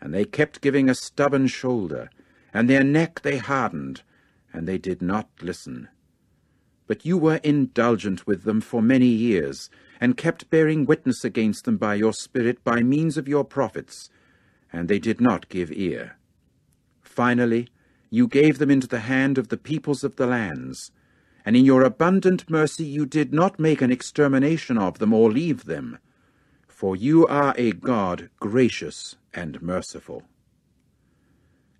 And they kept giving a stubborn shoulder, and their neck they hardened, and they did not listen. But you were indulgent with them for many years, and kept bearing witness against them by your Spirit by means of your prophets, and they did not give ear. Finally, you gave them into the hand of the peoples of the lands, and in your abundant mercy you did not make an extermination of them or leave them, for you are a God gracious and merciful.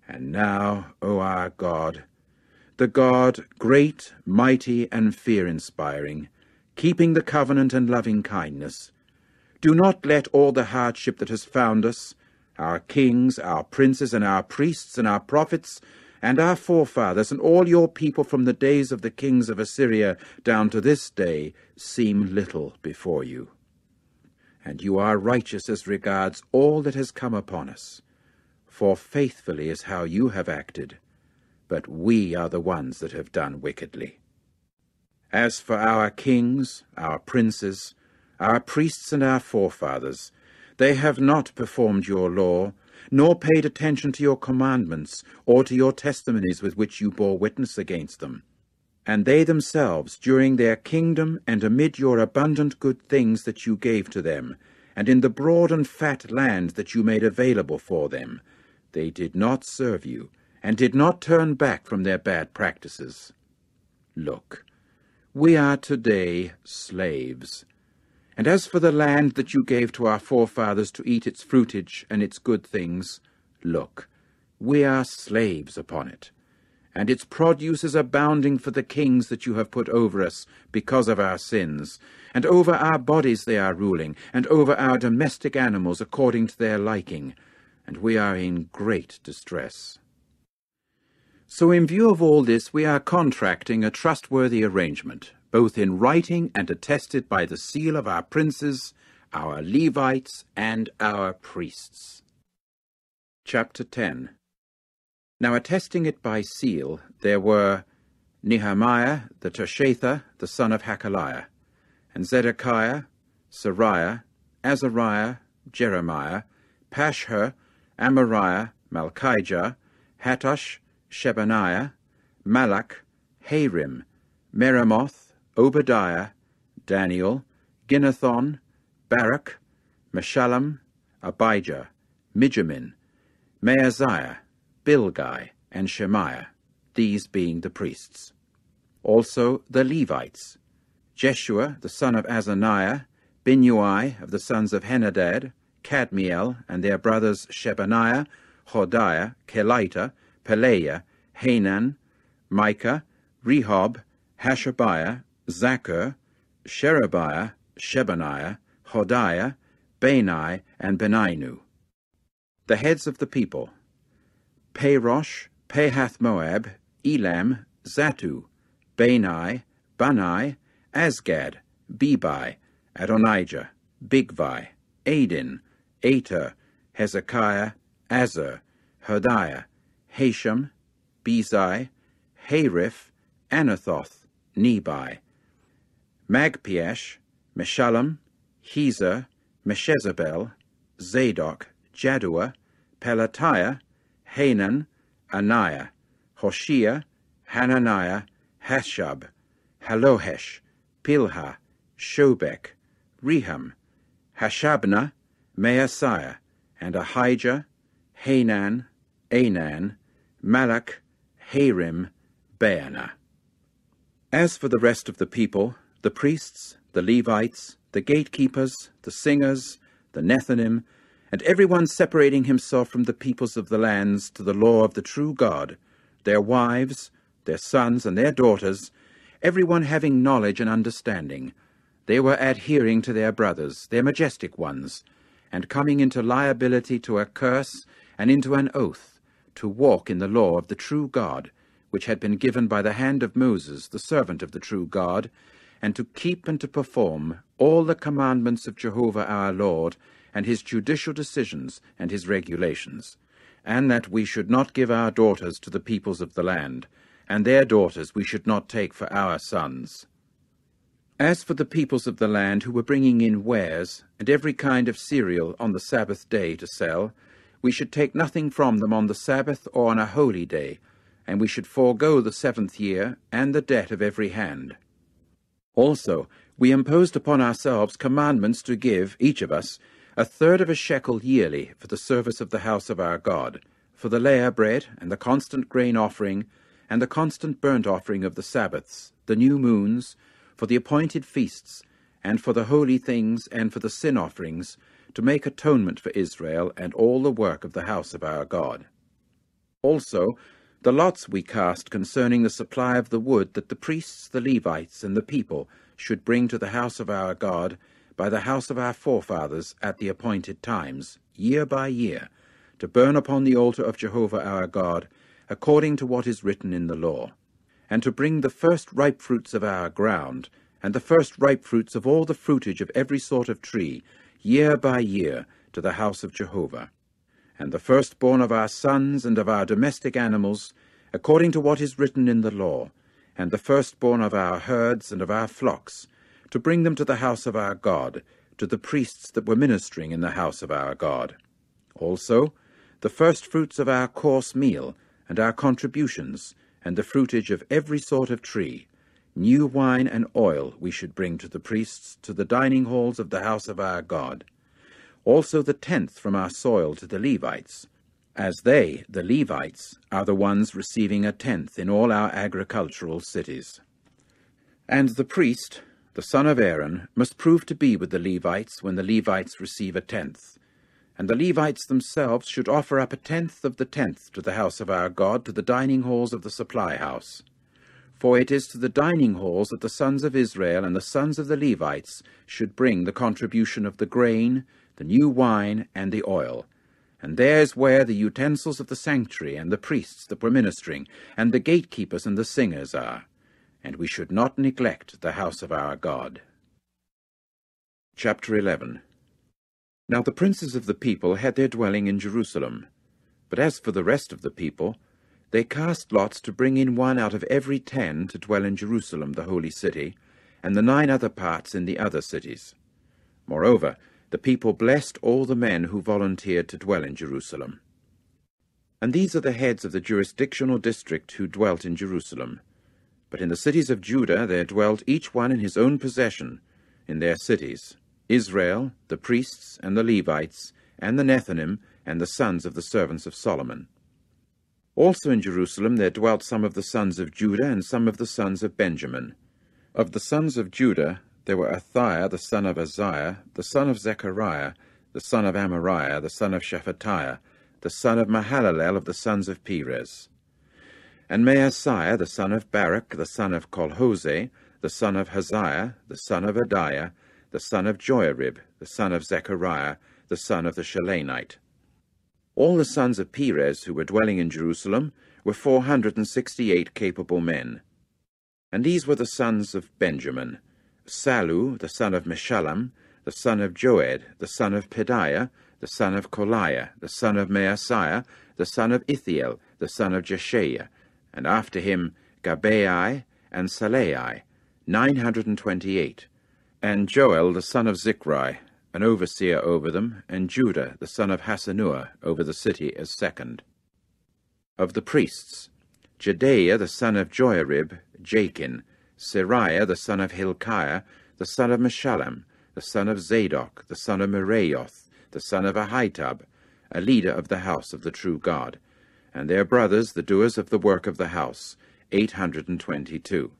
And now, O our God, the God great, mighty, and fear-inspiring, keeping the covenant and loving kindness, do not let all the hardship that has found us, our kings, our princes, and our priests, and our prophets, and our forefathers, and all your people from the days of the kings of Assyria down to this day, seem little before you. And you are righteous as regards all that has come upon us, for faithfully is how you have acted, but we are the ones that have done wickedly. As for our kings, our princes, our priests, and our forefathers, they have not performed your law, nor paid attention to your commandments, or to your testimonies with which you bore witness against them. And they themselves, during their kingdom, and amid your abundant good things that you gave to them, and in the broad and fat land that you made available for them, they did not serve you, and did not turn back from their bad practices. Look, we are today slaves. And as for the land that you gave to our forefathers to eat its fruitage and its good things, look, we are slaves upon it, and its produce is abounding for the kings that you have put over us because of our sins, and over our bodies they are ruling, and over our domestic animals according to their liking, and we are in great distress. So in view of all this, we are contracting a trustworthy arrangement, both in writing and attested by the seal of our princes, our Levites, and our priests. Chapter 10. Now attesting it by seal, there were Nehemiah the Tirshatha, the son of Hakaliah, and Zedekiah, Sariah, Azariah, Jeremiah, Pashhur, Amariah, Malchijah, Hattush, Shebaniah, Malach, Harim, Meremoth, Obadiah, Daniel, Ginnethon, Barak, Meshullam, Abijah, Mijamin, Maaziah, Bilgai, and Shemaiah, these being the priests. Also the Levites, Jeshua the son of Azaniah, Binnui of the sons of Henadad, Kadmiel, and their brothers Shebaniah, Hodiah, Kelita, Pelaiah, Hanan, Micah, Rehob, Hashabiah, Zaccur, Sherebiah, Shebaniah, Hodiah, Bani, and Beninu. The heads of the people: Parosh, Pahath-Moab, Elam, Zatu, Bani, Bunai, Asgad, Bebai, Adonijah, Bigvai, Adin, Ater, Hezekiah, Azur, Hodiah, Hashem, Bezai, Hariph, Anathoth, Nebai, Magpiash, Meshullam, Hezer, Meshezabel, Zadok, Jaddua, Pelatiah, Hanan, Anaiah, Hoshea, Hananiah, Hashab, Halohesh, Pilha, Shobek, Rehum, Hashabnah, Maaseiah, and Ahijah, Hanan, Anan, Malach, Harim, Baanah. As for the rest of the people, the priests, the Levites, the gatekeepers, the singers, the Nethinim, and everyone separating himself from the peoples of the lands to the law of the true God, their wives, their sons, and their daughters, everyone having knowledge and understanding, they were adhering to their brothers, their majestic ones, and coming into liability to a curse and into an oath, to walk in the law of the true God, which had been given by the hand of Moses, the servant of the true God, and to keep and to perform all the commandments of Jehovah our Lord, and his judicial decisions and his regulations, and that we should not give our daughters to the peoples of the land, and their daughters we should not take for our sons. As for the peoples of the land who were bringing in wares, and every kind of cereal on the Sabbath day to sell, we should take nothing from them on the Sabbath or on a holy day, and we should forego the 7th year, and the debt of every hand. Also, we imposed upon ourselves commandments to give, each of us, 1/3 of a shekel yearly for the service of the house of our God, for the layer bread, and the constant grain offering, and the constant burnt offering of the Sabbaths, the new moons, for the appointed feasts, and for the holy things, and for the sin offerings, to make atonement for Israel, and all the work of the house of our God. Also, the lots we cast concerning the supply of the wood that the priests, the Levites, and the people should bring to the house of our God by the house of our forefathers at the appointed times, year by year, to burn upon the altar of Jehovah our God, according to what is written in the law, and to bring the first ripe fruits of our ground, and the first ripe fruits of all the fruitage of every sort of tree, year by year, to the house of Jehovah, and the firstborn of our sons and of our domestic animals, according to what is written in the law, and the firstborn of our herds and of our flocks, to bring them to the house of our God, to the priests that were ministering in the house of our God. Also, the firstfruits of our coarse meal, and our contributions, and the fruitage of every sort of tree, new wine and oil we should bring to the priests, to the dining halls of the house of our God. Also the 10th from our soil to the Levites, as they, the Levites, are the ones receiving 1/10 in all our agricultural cities. And the priest, the son of Aaron, must prove to be with the Levites when the Levites receive 1/10. And the Levites themselves should offer up 1/10 of the 10th to the house of our God, to the dining halls of the supply house. For it is to the dining halls that the sons of Israel and the sons of the Levites should bring the contribution of the grain, the new wine, and the oil. And there's where the utensils of the sanctuary and the priests that were ministering, and the gatekeepers and the singers are. And we should not neglect the house of our God. Chapter 11. Now the princes of the people had their dwelling in Jerusalem. But as for the rest of the people, they cast lots to bring in 1 out of every 10 to dwell in Jerusalem, the holy city, and the 9 other parts in the other cities. Moreover, the people blessed all the men who volunteered to dwell in Jerusalem. And these are the heads of the jurisdictional district who dwelt in Jerusalem. But in the cities of Judah there dwelt each one in his own possession, in their cities, Israel, the priests, and the Levites, and the Nethinim, and the sons of the servants of Solomon. Also in Jerusalem there dwelt some of the sons of Judah, and some of the sons of Benjamin. Of the sons of Judah there were Athiah the son of Uzziah, the son of Zechariah, the son of Amariah, the son of Shephatiah, the son of Mahalalel of the sons of Perez. And Maaseiah the son of Barak, the son of Colhose, the son of Haziah, the son of Adiah, the son of Joiarib, the son of Zechariah, the son of the Shalainite. All the sons of Perez who were dwelling in Jerusalem were 468 capable men. And these were the sons of Benjamin: Sallu, the son of Meshullam, the son of Joed, the son of Pedaiah, the son of Koliah, the son of Maaseiah, the son of Ithiel, the son of Jeshaiah, and after him Gabai and Salai, 928, and Joel the son of Zichri, an overseer over them, and Judah the son of Hasenuah over the city as second. Of the priests, Jedaiah the son of Joiarib, Jachin, Seraiah the son of Hilkiah, the son of Meshullam, the son of Zadok, the son of Meraioth, the son of Ahitub, a leader of the house of the true God, and their brothers, the doers of the work of the house, 822.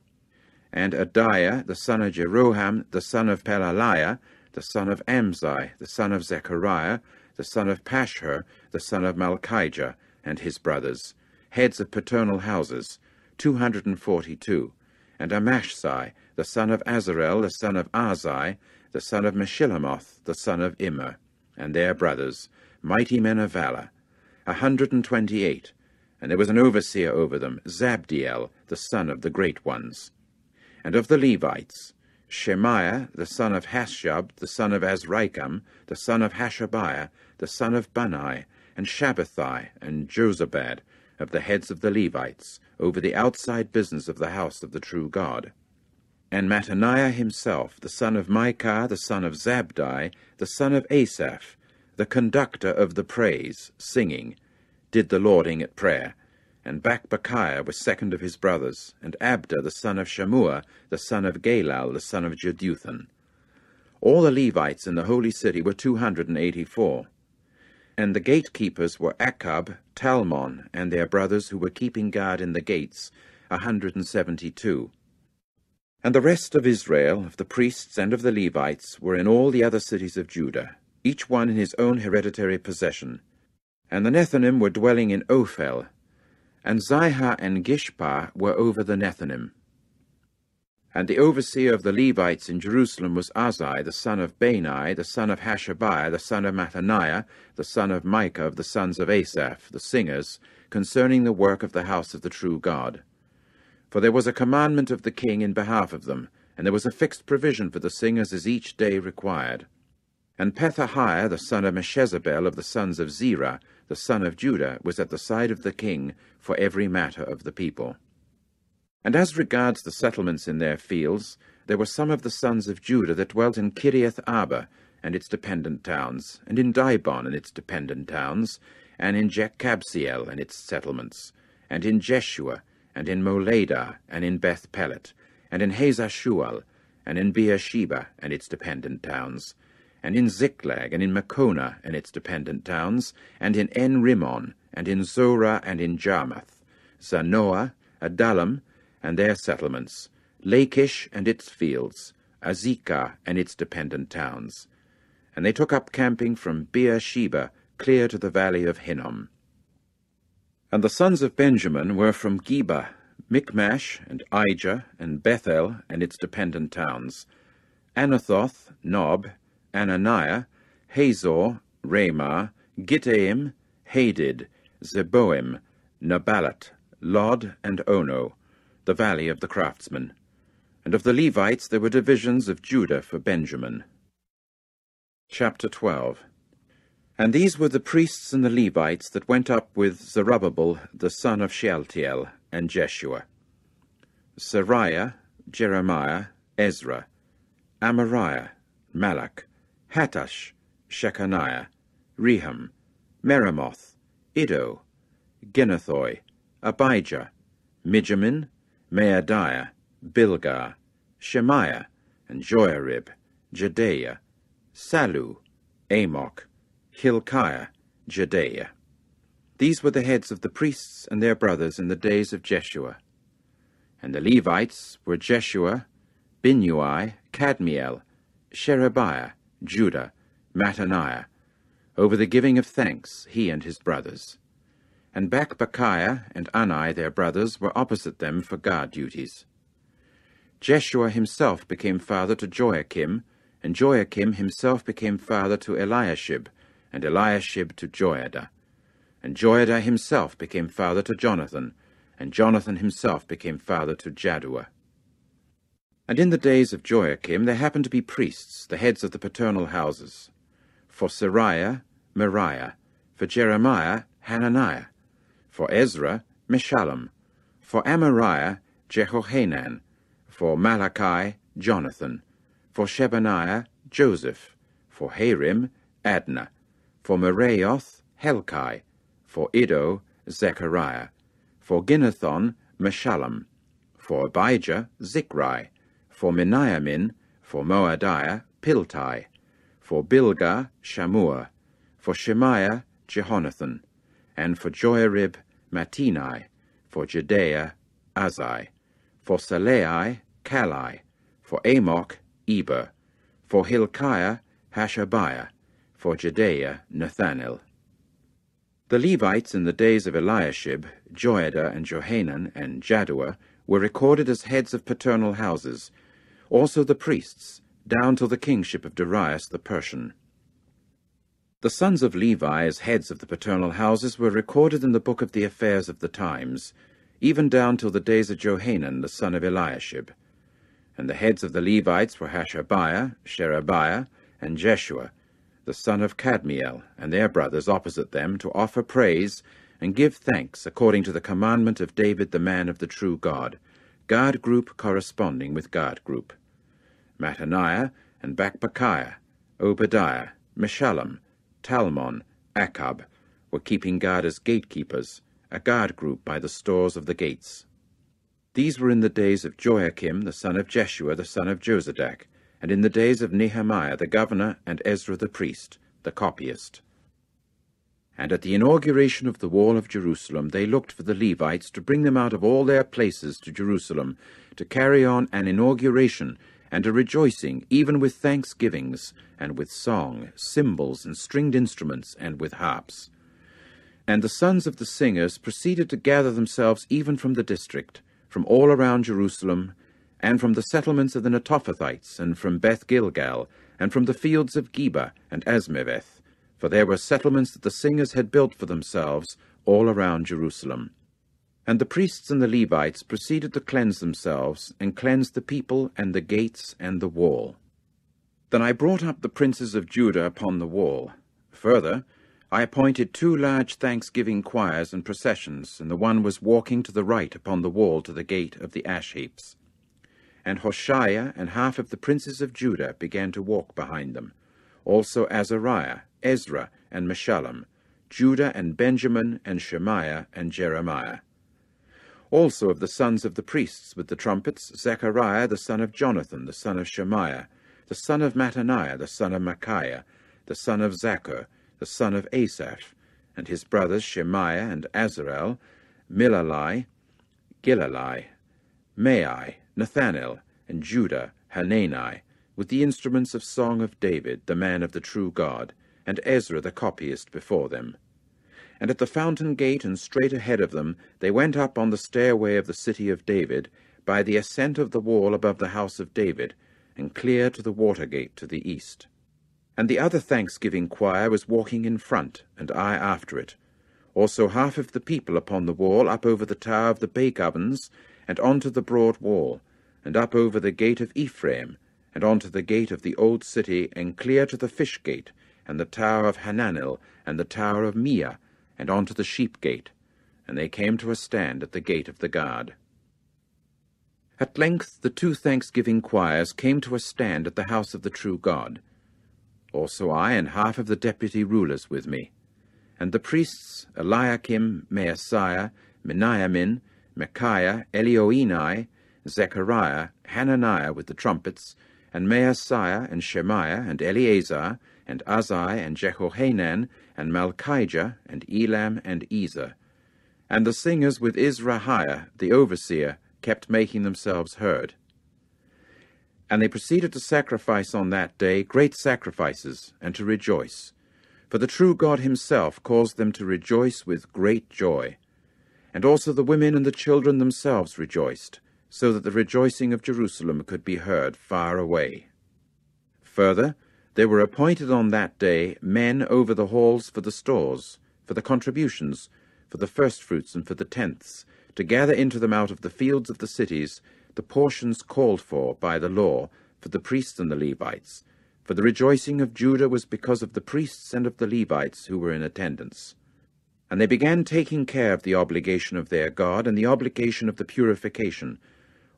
And Adiah, the son of Jeroham, the son of Pelaliah, the son of Amzai, the son of Zechariah, the son of Pashhur, the son of Malchijah, and his brothers, heads of paternal houses, 242. And Amashsai, the son of Azarel, the son of Azai, the son of Meshillemoth, the son of Immer, and their brothers, mighty men of valor, 128. And there was an overseer over them, Zabdiel, the son of the great ones. And of the Levites, Shemaiah, the son of Hashub, the son of Azrikam, the son of Hashabiah, the son of Bunai, and Shabbathai, and Jozabad, of the heads of the Levites, over the outside business of the house of the true God. And Mattaniah himself, the son of Micah, the son of Zabdi, the son of Asaph, the conductor of the praise, singing, did the Lording at prayer. And Bakbakiah was second of his brothers, and Abda the son of Shammua, the son of Galal, the son of Jeduthun. All the Levites in the holy city were 284. And the gatekeepers were Akkub, Talmon, and their brothers who were keeping guard in the gates, 172. And the rest of Israel, of the priests and of the Levites, were in all the other cities of Judah, each one in his own hereditary possession. And the Nethinim were dwelling in Ophel, and Zihah and Gishpah were over the Nethinim. And the overseer of the Levites in Jerusalem was Azai, the son of Bani, the son of Hashabiah, the son of Mattaniah, the son of Micah, of the sons of Asaph, the singers, concerning the work of the house of the true God. For there was a commandment of the king in behalf of them, and there was a fixed provision for the singers as each day required. And Pethahiah, the son of Meshezabel, of the sons of Zerah, the son of Judah, was at the side of the king for every matter of the people. And as regards the settlements in their fields, there were some of the sons of Judah that dwelt in Kiriath Arba and its dependent towns, and in Dibon and its dependent towns, and in Jekabziel and its settlements, and in Jeshua, and in Moladah, and in Beth Pelet, and in Hazashual, and in Beersheba and its dependent towns, and in Ziklag, and in Makona and its dependent towns, and in En-Rimmon, and in Zorah, and in Jarmuth, Zanoah, Adullam, and their settlements, Lachish and its fields, Azekah and its dependent towns. And they took up camping from Beersheba clear to the valley of Hinnom. And the sons of Benjamin were from Geba, Michmash, and Ijah, and Bethel, and its dependent towns, Anathoth, Nob, Ananiah, Hazor, Ramah, Gittaim, Hadid, Zeboim, Nabalat, Lod, and Ono, the valley of the craftsmen. And of the Levites there were divisions of Judah for Benjamin. Chapter 12. And these were the priests and the Levites that went up with Zerubbabel the son of Shealtiel, and Jeshua: Seraiah, Jeremiah, Ezra, Amariah, Malach, Hattash, Shechaniah, Rehum, Meremoth, Iddo, Ginnathoi, Abijah, Mijamin, Maadiah, Bilgah, Shemaiah, and Joiarib, Jedaiah, Sallu, Amok, Hilkiah, Jedaiah. These were the heads of the priests and their brothers in the days of Jeshua. And the Levites were Jeshua, Binnui, Kadmiel, Sherebiah, Judah, Mattaniah, over the giving of thanks, he and his brothers. And Bakbakiah and Ani, their brothers, were opposite them for guard duties. Jeshua himself became father to Joachim, and Joachim himself became father to Eliashib, and Eliashib to Joiada. And Joiada himself became father to Jonathan, and Jonathan himself became father to Jaddua. And in the days of Joachim there happened to be priests, the heads of the paternal houses. For Seraiah, Meriah; for Jeremiah, Hananiah; for Ezra, Meshullam; for Amariah, Jehohanan; for Malachi, Jonathan; for Shebaniah, Joseph; for Harim, Adna; for Meraioth, Helkai; for Iddo, Zechariah; for Ginnathon, Meshullam; for Abijah, Zichri; for Miniamin; for Moadiah, Piltai; for Bilgah, Shammua; for Shemaiah, Jehonathan; and for Joiarib, Mattenai; for Jedaiah, Azai; for Salai, Kalai; for Amok, Eber; for Hilkiah, Hashabiah; for Jedaiah, Nethanel. The Levites in the days of Eliashib, Joiada, and Johanan, and Jaddua, were recorded as heads of paternal houses, also the priests, down till the kingship of Darius the Persian. The sons of Levi as heads of the paternal houses were recorded in the book of the affairs of the times, even down till the days of Johanan the son of Eliashib. And the heads of the Levites were Hashabiah, Sherebiah, and Jeshua, the son of Kadmiel, and their brothers opposite them, to offer praise and give thanks according to the commandment of David the man of the true God, guard group corresponding with guard group. Mattaniah and Bakbakiah, Obadiah, Meshullam, Talmon, Akab were keeping guard as gatekeepers, a guard group by the stores of the gates. These were in the days of Joachim the son of Jeshua the son of Jozadak, and in the days of Nehemiah the governor and Ezra the priest, the copyist. And at the inauguration of the wall of Jerusalem they looked for the Levites to bring them out of all their places to Jerusalem, to carry on an inauguration and a rejoicing, even with thanksgivings, and with song, cymbals, and stringed instruments, and with harps. And the sons of the singers proceeded to gather themselves even from the district, from all around Jerusalem, and from the settlements of the Netophathites, and from Beth Gilgal, and from the fields of Geba and Asmaveth, for there were settlements that the singers had built for themselves all around Jerusalem. And the priests and the Levites proceeded to cleanse themselves, and cleanse the people, and the gates, and the wall. Then I brought up the princes of Judah upon the wall. Further, I appointed 2 large thanksgiving choirs and processions, and the one was walking to the right upon the wall to the gate of the ash heaps. And Hoshea and half of the princes of Judah began to walk behind them, also Azariah, Ezra, and Meshullam, Judah and Benjamin, and Shemaiah, and Jeremiah. Also of the sons of the priests with the trumpets, Zechariah the son of Jonathan, the son of Shemaiah, the son of Mattaniah, the son of Micaiah, the son of Zaccur, the son of Asaph, and his brothers Shemaiah and Azarel, Milalai, Gilalai, Maai, Nathanael, and Judah, Hanani, with the instruments of song of David, the man of the true God, and Ezra the copyist before them. And at the fountain gate and straight ahead of them they went up on the stairway of the city of David, by the ascent of the wall above the house of David, and clear to the water gate to the east. And the other thanksgiving choir was walking in front, and I after it. Also half of the people upon the wall, up over the tower of the bake ovens, and onto the broad wall, and up over the gate of Ephraim, and onto the gate of the old city, and clear to the fish gate, and the tower of Hananel, and the tower of Meah, and onto the sheep gate. And they came to a stand at the gate of the guard. At length the 2 thanksgiving choirs came to a stand at the house of the true God. Also I and half of the deputy rulers with me. And the priests Eliakim, Maaseiah, Meniamin, Micaiah, Elioenai, Zechariah, Hananiah with the trumpets, and Maaseiah, and Shemaiah, and Eleazar, and Azai, and Jehohanan, and Malchijah, and Elam, and Ezer. And the singers with Izrahiah, the overseer, kept making themselves heard. And they proceeded to sacrifice on that day great sacrifices, and to rejoice. For the true God himself caused them to rejoice with great joy. And also the women and the children themselves rejoiced, so that the rejoicing of Jerusalem could be heard far away. Further, there were appointed on that day men over the halls for the stores, for the contributions, for the firstfruits, and for the tenths, to gather into them out of the fields of the cities the portions called for by the law for the priests and the Levites. For the rejoicing of Judah was because of the priests and of the Levites who were in attendance. And they began taking care of the obligation of their God and the obligation of the purification,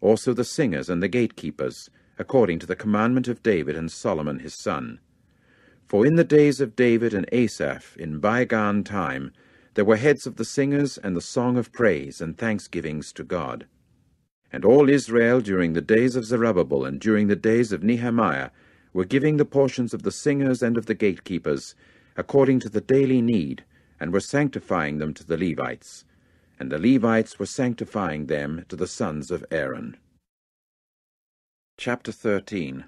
also the singers and the gatekeepers, according to the commandment of David and Solomon his son. For in the days of David and Asaph, in bygone time, there were heads of the singers and the song of praise and thanksgivings to God. And all Israel during the days of Zerubbabel and during the days of Nehemiah were giving the portions of the singers and of the gatekeepers, according to the daily need, and were sanctifying them to the Levites. And the Levites were sanctifying them to the sons of Aaron. Chapter 13.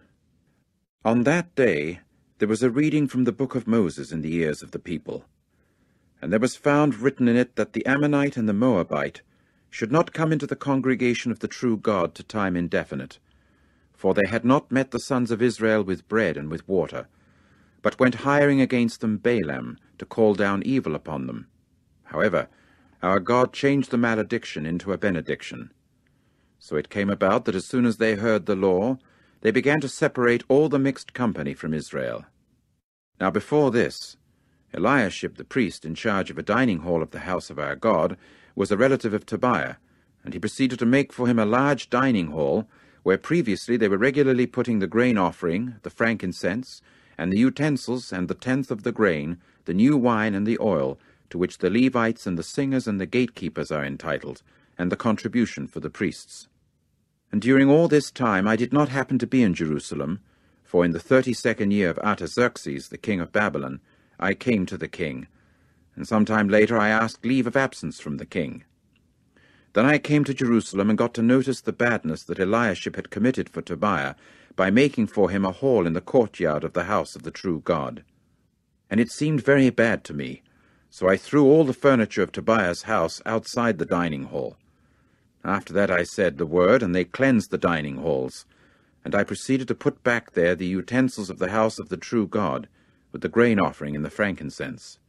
On that day there was a reading from the book of Moses in the ears of the people. And there was found written in it that the Ammonite and the Moabite should not come into the congregation of the true God to time indefinite, for they had not met the sons of Israel with bread and with water, but went hiring against them Balaam to call down evil upon them. However, our God changed the malediction into a benediction. So it came about that as soon as they heard the law, they began to separate all the mixed company from Israel. Now before this, Eliashib the priest in charge of a dining hall of the house of our God was a relative of Tobiah, and he proceeded to make for him a large dining hall, where previously they were regularly putting the grain offering, the frankincense, and the utensils, and the tenth of the grain, the new wine and the oil, to which the Levites and the singers and the gatekeepers are entitled, and the contribution for the priests. And during all this time I did not happen to be in Jerusalem, for in the 32nd year of Artaxerxes, the king of Babylon, I came to the king, and some time later I asked leave of absence from the king. Then I came to Jerusalem and got to notice the badness that Eliashib had committed for Tobiah by making for him a hall in the courtyard of the house of the true God. And it seemed very bad to me, so I threw all the furniture of Tobiah's house outside the dining hall. After that I said the word, and they cleansed the dining halls, and I proceeded to put back there the utensils of the house of the true God, with the grain offering and the frankincense.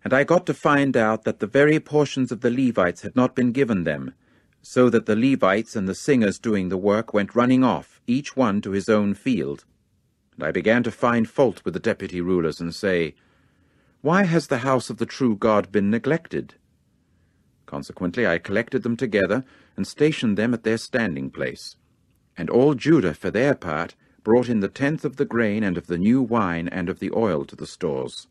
And I got to find out that the very portions of the Levites had not been given them, so that the Levites and the singers doing the work went running off, each one to his own field. And I began to find fault with the deputy rulers and say, "Why has the house of the true God been neglected?" Consequently I collected them together and stationed them at their standing place. And all Judah, for their part, brought in the tenth of the grain and of the new wine and of the oil to the stores.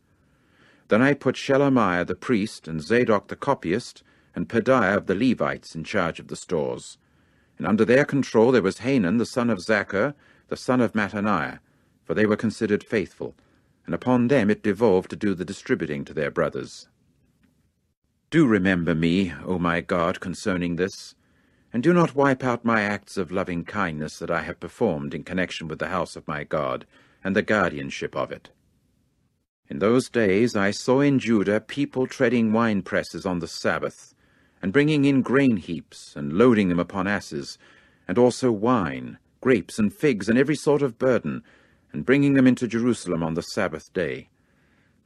Then I put Shelemiah the priest, and Zadok the copyist, and Pedaiah of the Levites in charge of the stores. And under their control there was Hanan the son of Zaccur, the son of Mattaniah, for they were considered faithful, and upon them it devolved to do the distributing to their brothers. Do remember me, O my God, concerning this, and do not wipe out my acts of loving kindness that I have performed in connection with the house of my God, and the guardianship of it. In those days I saw in Judah people treading wine-presses on the Sabbath, and bringing in grain heaps, and loading them upon asses, and also wine, grapes, and figs, and every sort of burden, and bringing them into Jerusalem on the Sabbath day.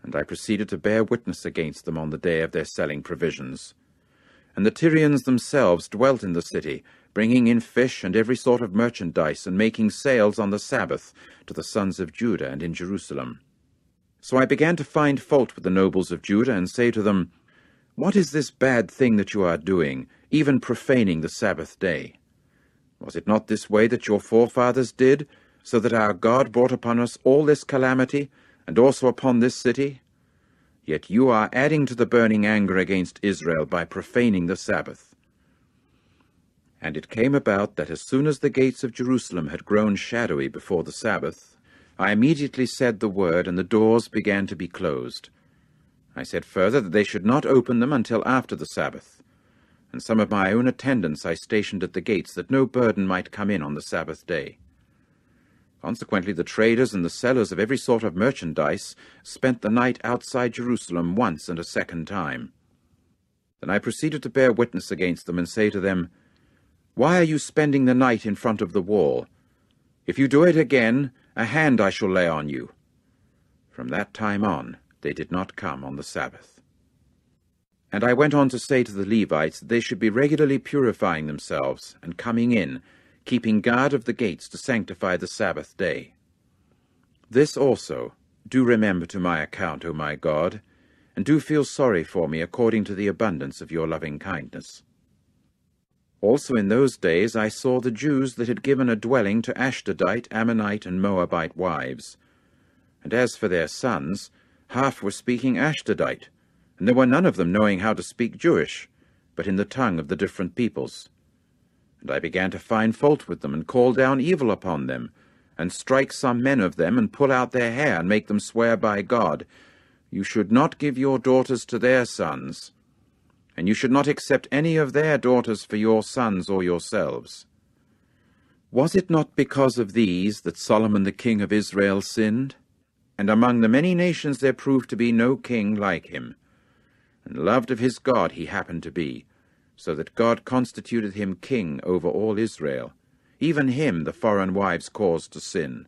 And I proceeded to bear witness against them on the day of their selling provisions. And the Tyrians themselves dwelt in the city, bringing in fish and every sort of merchandise, and making sales on the Sabbath to the sons of Judah and in Jerusalem. So I began to find fault with the nobles of Judah, and say to them, "What is this bad thing that you are doing, even profaning the Sabbath day? Was it not this way that your forefathers did, so that our God brought upon us all this calamity, and also upon this city? Yet you are adding to the burning anger against Israel by profaning the Sabbath." And it came about that as soon as the gates of Jerusalem had grown shadowy before the Sabbath, I immediately said the word, and the doors began to be closed. I said further that they should not open them until after the Sabbath, and some of my own attendants I stationed at the gates, that no burden might come in on the Sabbath day. Consequently the traders and the sellers of every sort of merchandise spent the night outside Jerusalem once and a second time. Then I proceeded to bear witness against them, and say to them, "Why are you spending the night in front of the wall? If you do it again, a hand I shall lay on you." From that time on, they did not come on the Sabbath. And I went on to say to the Levites that they should be regularly purifying themselves, and coming in, keeping guard of the gates to sanctify the Sabbath day. This also do remember to my account, O my God, and do feel sorry for me according to the abundance of your loving kindness. Also in those days I saw the Jews that had given a dwelling to Ashdodite, Ammonite, and Moabite wives. And as for their sons, half were speaking Ashdodite, and there were none of them knowing how to speak Jewish, but in the tongue of the different peoples. And I began to find fault with them, and call down evil upon them, and strike some men of them, and pull out their hair, and make them swear by God, "You should not give your daughters to their sons, and you should not accept any of their daughters for your sons or yourselves." Was it not because of these that Solomon the king of Israel sinned? And among the many nations there proved to be no king like him. And loved of his God he happened to be, so that God constituted him king over all Israel. Even him the foreign wives caused to sin.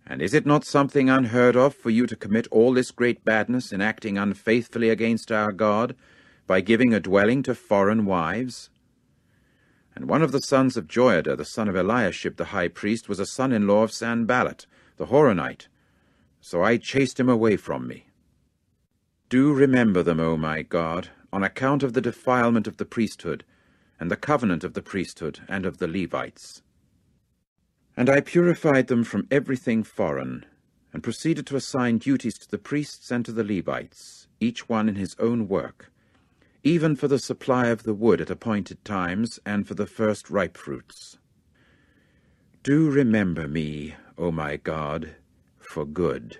And is it not something unheard of for you to commit all this great badness in acting unfaithfully against our God, by giving a dwelling to foreign wives? And one of the sons of Joiada, the son of Eliashib the high priest, was a son-in-law of Sanballat, the Horonite. So I chased him away from me. Do remember them, O my God, on account of the defilement of the priesthood, and the covenant of the priesthood and of the Levites. And I purified them from everything foreign, and proceeded to assign duties to the priests and to the Levites, each one in his own work, even for the supply of the wood at appointed times, and for the first ripe fruits. Do remember me, O my God, for good.